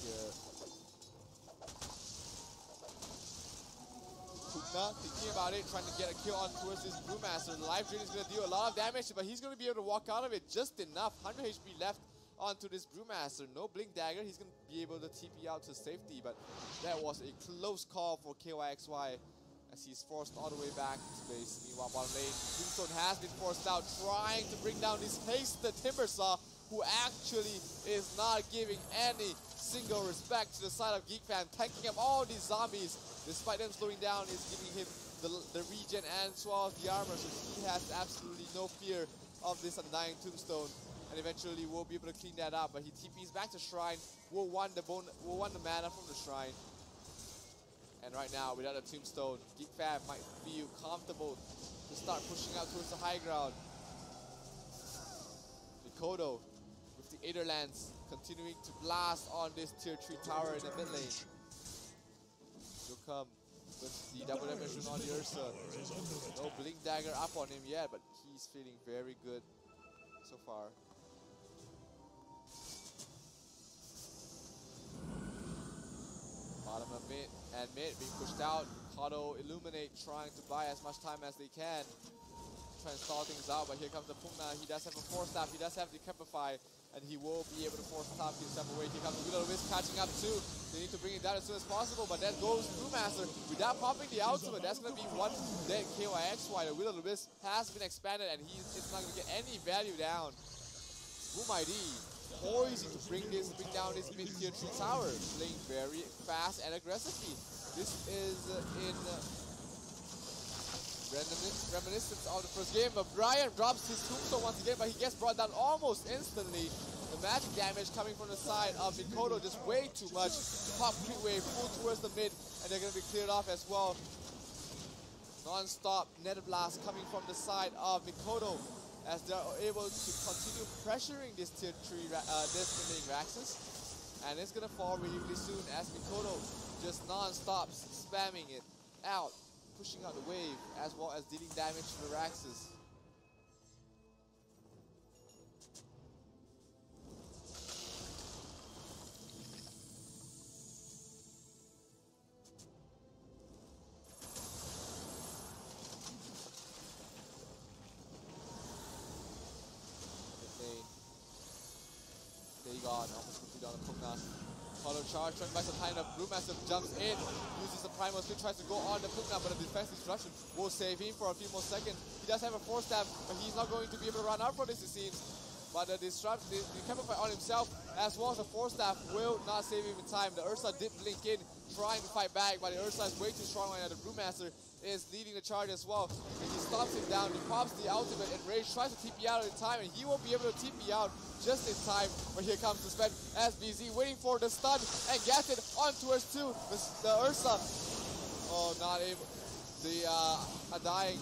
Here. Pugna thinking about it, trying to get a kill on towards this Brewmaster. The life drain is going to deal a lot of damage, but he's going to be able to walk out of it just enough. 100 HP left onto this Brewmaster. No Blink Dagger. He's going to be able to TP out to safety, but that was a close call for KYXY as he's forced all the way back to base. Meanwhile, bottom lane, Tombstone has been forced out, trying to bring down this hasted Timbersaw, who actually is not giving any single respect to the side of GEEK Fam, tanking up all these zombies. Despite them slowing down, is giving him the regen and as well as the armor, so he has absolutely no fear of this Undying Tombstone, and eventually will be able to clean that up. But he TPs back to Shrine, will want the mana from the Shrine, and right now without a Tombstone, GEEK Fam might feel comfortable to start pushing out towards the high ground. Mikoto with the Aetherlands continuing to blast on this tier 3 tower in the mid lane. He'll come with the double damage on the Ursa. No Blink Dagger up on him yet, but he's feeling very good so far. Bottom of mid and mid being pushed out. Mikado Illuminate trying to buy as much time as they can, try and stall things out, but here comes the Pugna. He does have a 4-staff, he does have the Crepify, and he will be able to force top himself away. Here comes the Will-O-the-Wisp catching up too. They need to bring it down as soon as possible, but then goes Brewmaster without popping the ultimate. That's going to be one dead KYXY. The Will-O-the-Wisp has been expanded, and it's not going to get any value down. Boom-ID poised to bring down this mid-tier 3 tower, playing very fast and aggressively. This is in reminiscence of the first game, but Brian drops his Tombstone once again, but he gets brought down almost instantly. The magic damage coming from the side of Mikoto just way too much. Pop crit wave full towards the mid, and they're going to be cleared off as well. Non-stop Nether Blast coming from the side of Mikoto as they're able to continue pressuring this tier 3 this remaining Raxus, and it's going to fall really, really soon as Mikoto just non-stop spamming it out, pushing out the wave as well as dealing damage to the Raxus. Almost completely on the Pugna. Follow charge, trying to buy some time. The Brewmaster jumps in, uses the Primal Spin, tries to go on the Pugna, but the defense disruption will save him for a few more seconds. He does have a 4-staff, but he's not going to be able to run out from this, it seems. But the Crepify on himself, as well as the 4-staff, will not save him in time. The Ursa did blink in, trying to fight back, but the Ursa is way too strong right now. The Brewmaster is leading the charge as well. And he stops him down, he pops the ultimate, and Rage tries to TP out in time, and he won't be able to TP out just in time. But here comes the Spend SBZ, waiting for the stun, and gets it on towards 2. The Ursa, oh, not able. The Undying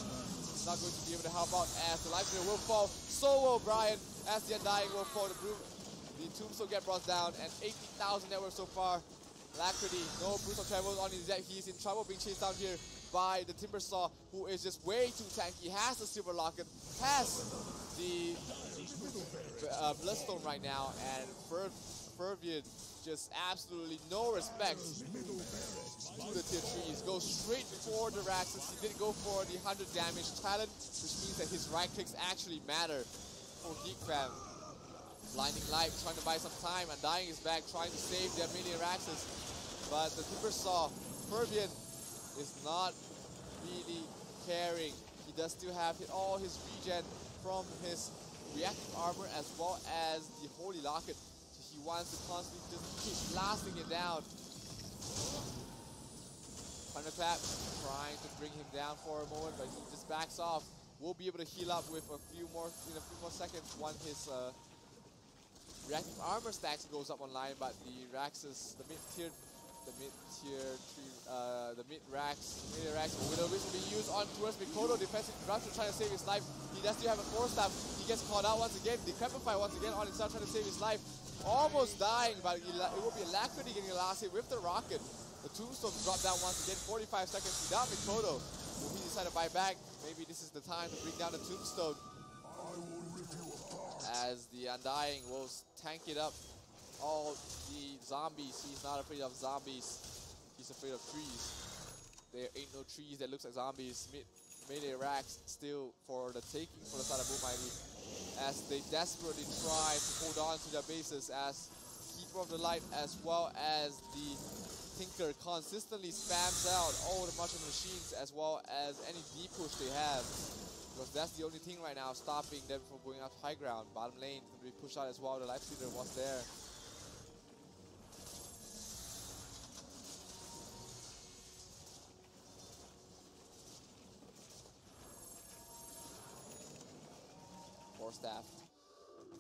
is not going to be able to help out as the Life Drain will fall. So will Brian, as the Undying will fall. The Tombstone get brought down, and 80,000 net worth so far. Alacrity, no brutal travels on his deck. He's in trouble being chased down here by the Timbersaw, who is just way too tanky. Has the Silver Locket, has the Bloodstone right now, and Fervian just absolutely no respect to the tier 3s. Goes straight for the Raxus. He didn't go for the 100 damage talent, which means that his right clicks actually matter for GEEK fam. Blinding Light trying to buy some time, and Undying is back trying to save their minion Raxus. But the Timbersaw, Fervian, is not really caring. He does still have all his regen from his reactive armor as well as the Holy Locket. So he wants to constantly just keep blasting it down. Thunderclap trying to bring him down for a moment, but he just backs off. We'll be able to heal up with a few more seconds once his reactive armor stacks goes up online, but the Raxus, the mid-Rax, Widow Wisp will be used on towards Mikoto. Defensive Raptor trying to save his life. He does still have a 4-staff. He gets caught out once again. Decrepify once again on himself trying to save his life. Almost dying, but it will be Alacrity getting the last hit with the rocket. The Tombstone drop down once again. 45 seconds without Mikoto. Will he decide to buy back? Maybe this is the time to bring down the Tombstone. As the Undying will tank it up all the zombies. He's not afraid of zombies. He's afraid of trees. There ain't no trees that looks like zombies. Melee racks still for the taking for the side of Boommighty, as they desperately try to hold on to their bases, as Keeper of the Light as well as the Tinker consistently spams out all the mushroom machines as well as any deep push they have. Because that's the only thing right now stopping them from going up high ground. Bottom lane can be pushed out as well. The Life Stealer was there. More staff.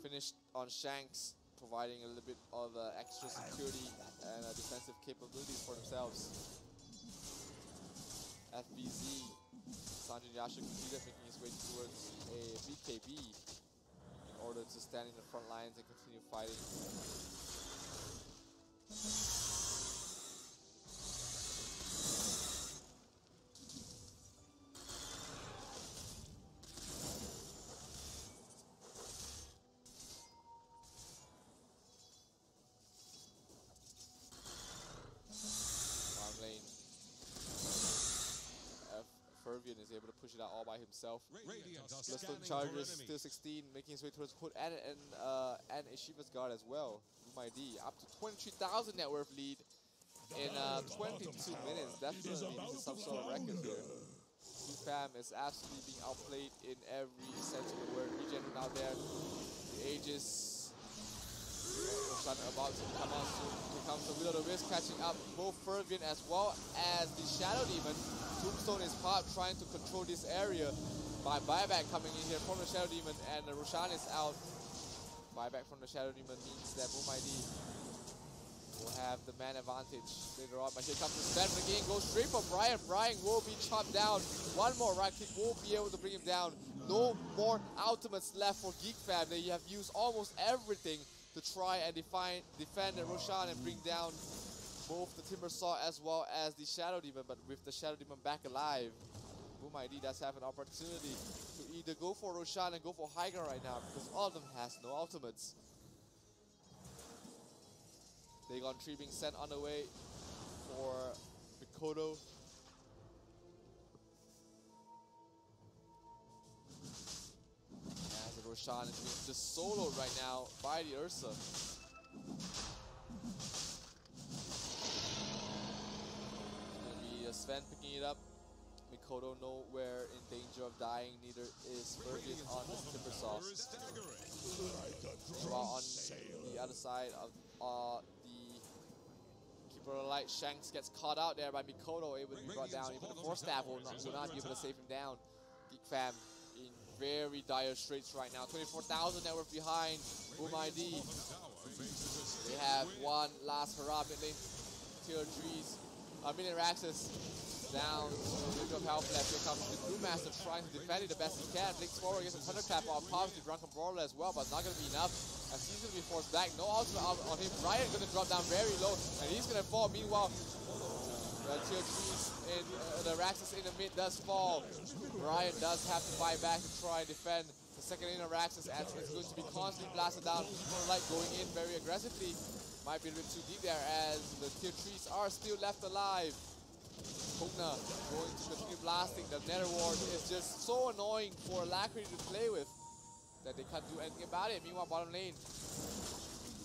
Finished on Shanks, providing a little bit of extra security and defensive capabilities for themselves. FBZ. Sanjin Yasha completed, making his way towards a BKB in order to stand in the front lines and continue fighting. Fervian is able to push it out all by himself. Bloodstone Chargers still 16, making his way towards Hood and a Shiva's Guard as well. UMID up to 23,000 net worth lead in 22 minutes. Definitely this is some sort of record here. Fam is absolutely being outplayed in every sense of the word. Regen out there. The Aegis about to come out soon. Here comes the Will of the Wisp catching up both Fervian as well as the Shadow Demon. Tombstone is popped, trying to control this area by buyback coming in here from the Shadow Demon, and Roshan is out. Buyback from the Shadow Demon means that Boommighty will have the man advantage later on. But here comes the Sven again, goes straight for Brian. Brian will be chopped down. One more right click won't be able to bring him down. No more ultimates left for GEEK fam. They have used almost everything to try and defend Roshan and bring down both the Timbersaw as well as the Shadow Demon, but with the Shadow Demon back alive, Boommighty does have an opportunity to either go for Roshan and go for Hydra right now, because all of them has no ultimates. Dagon Tree being sent on the way for Mikoto. As the Roshan is being just soloed right now by the Ursa. Sven picking it up. Mikoto nowhere in danger of dying, neither is Fervian on the Timbersaw. While on the other side of the Keeper of the Light, Shanks gets caught out there by Mikoto, able to be brought down. Even the 4-staff will not be able to save him down. GEEK fam in very dire straits right now. 24,000 net worth behind Boommighty. They have one last hurrah mid lane. Tier 3s. Minion Raxus down to a little bit of health left. Here comes the Brewmaster trying to defend it the best he can. Blinks forward, gets a Thunderclap off, positive Drunken Brawler as well, but not going to be enough. As he's going to be forced back. No ultimate on him. Ryan going to drop down very low, and he's going to fall. Meanwhile, the tier 3s in the Raxus in the mid does fall. Ryan does have to fight back to try and defend The second lane of Raxus as it's going to be constantly blasted down. People like going in very aggressively. Might be a bit too deep there as the tier 3s are still left alive. Kogna going to continue blasting. The Nether Ward is just so annoying for Alacrity to play with that they can't do anything about it. Meanwhile, bottom lane,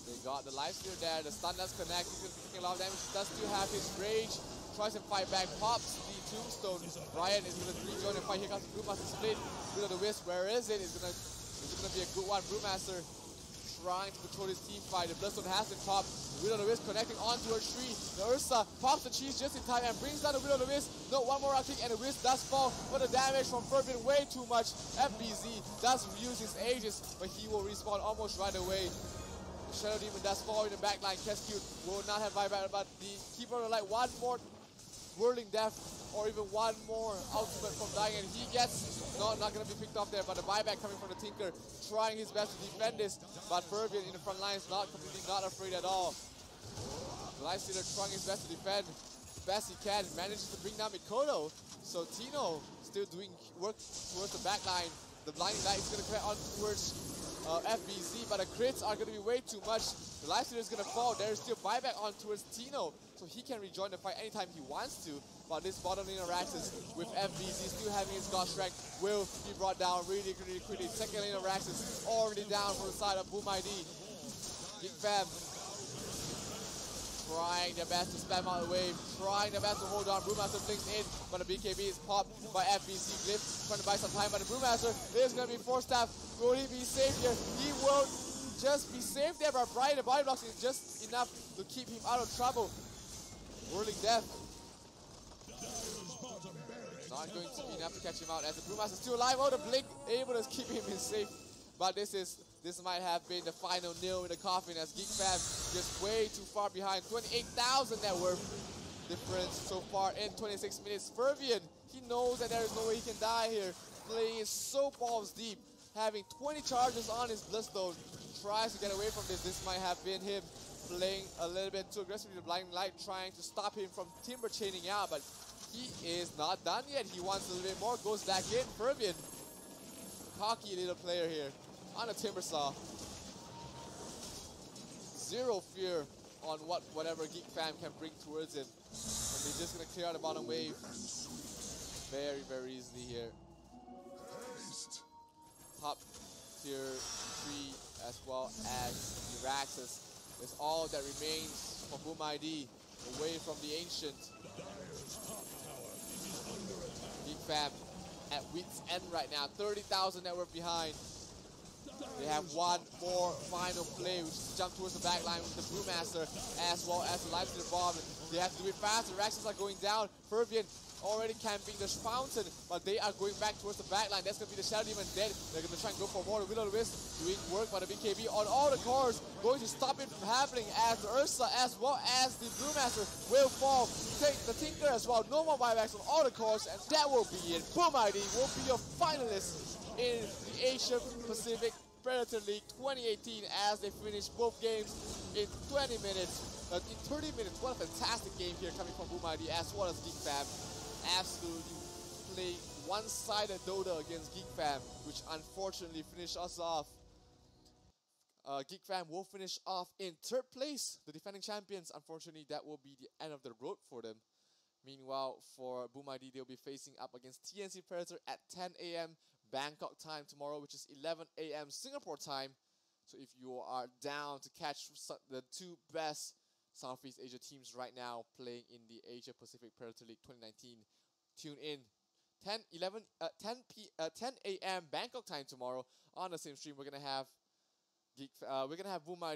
they got the lifesteal there. The stun does connect. He's going to be taking a lot of damage. He does still have his rage. Tries to fight back. Pops the tombstone. Ryan is going to rejoin the fight. Here comes the Brewmaster split. Will of the Wisp. Where is it? It's going to be a good one. Brewmaster trying to control his team fight. The Bloodstone has been popped. Will of the Wisp connecting onto her tree. The Ursa pops the cheese just in time and brings down the Will of the Wisp. No, one more round kick and the Wisp does fall. But the damage from Fervin way too much. FBZ does use his Aegis, but he will respawn almost right away. The Shadow Demon does fall in the backline. Kescute will not have buyback, but the Keeper will like one more Whirling Death or even one more ultimate from dying, and he gets not going to be picked off there, but the buyback coming from the Tinker, trying his best to defend this, but Fervian in the front line is not afraid at all. The Lifestealer trying his best to defend best he can, manages to bring down Mikoto, so Tino still doing work towards the back line. The Blinding Light is going to clear on towards FBZ, but the crits are going to be way too much. The Lifestealer is going to fall. There is still buyback on towards Tino, so he can rejoin the fight anytime he wants to. But this bottom lane of Raxus with FBZ still having his God Strike will be brought down really quickly. Second lane of Raxus already down from the side of Boom ID. GEEK Fam trying their best to spam out the wave, trying their best to hold on. Brewmaster blinks in, but the BKB is popped by FBZ. Glyph trying to buy some time, but the Brewmaster is going to be forced staff. Will he be safe here? He will just be safe there, but Brian, the body blocks is just enough to keep him out of trouble. Whirling Death not going to be enough to catch him out as the Brewmaster is still alive. Oh, the blink able to keep him in safe, but this might have been the final nail in the coffin as GEEK Fam just way too far behind. 28,000 net worth difference so far in 26 minutes. Fervian, he knows that there is no way he can die here. Playing is so balls deep, having 20 charges on his Bloodstone. Tries to get away from this. This might have been him playing a little bit too aggressively. The Blinding Light trying to stop him from Timber chaining out, but he is not done yet. He wants a little bit more. Goes back in. Fervian, cocky little player here on a Timber Saw. Zero fear on whatever GEEK Fam can bring towards him. And they're just going to clear out the bottom wave very easily here. Top tier 3 as well as the Raxus is all that remains for Boom ID away from the Ancient. GEEK Fam at wit's end right now, 30,000 net worth behind. They have one more final play, which is to jump towards the back line with the Brewmaster as well as the Lifestealer Bomb. They have to do it fast. The Raxus are going down. Fervian already camping the fountain, but they are going back towards the back line. That's going to be the Shadow Demon dead. They're going to try and go for more. The Will of the Wisp doing work by the BKB on all the cores, going to stop it from happening as the Ursa as well as the Brewmaster will fall. Take the Tinker as well. No more buybacks on all the cores, and that will be it. Boom ID will be your finalists in the Asia Pacific Predator League 2018 as they finish both games in 20 minutes, in 30 minutes. What a fantastic game here coming from Boom ID as well as GEEK Fam. Absolutely playing one-sided Dota against GEEK Fam, which unfortunately finished us off. GEEK Fam will finish off in 3rd place, the defending champions. Unfortunately, that will be the end of the road for them. Meanwhile, for Boom ID, they'll be facing up against TNC Predator at 10 AM Bangkok time tomorrow, which is 11 AM Singapore time. So if you are down to catch the 2 best Southeast Asia teams right now playing in the Asia Pacific Predator League 2019, tune in 10 AM Bangkok time tomorrow on the same stream. We're gonna have Boom ID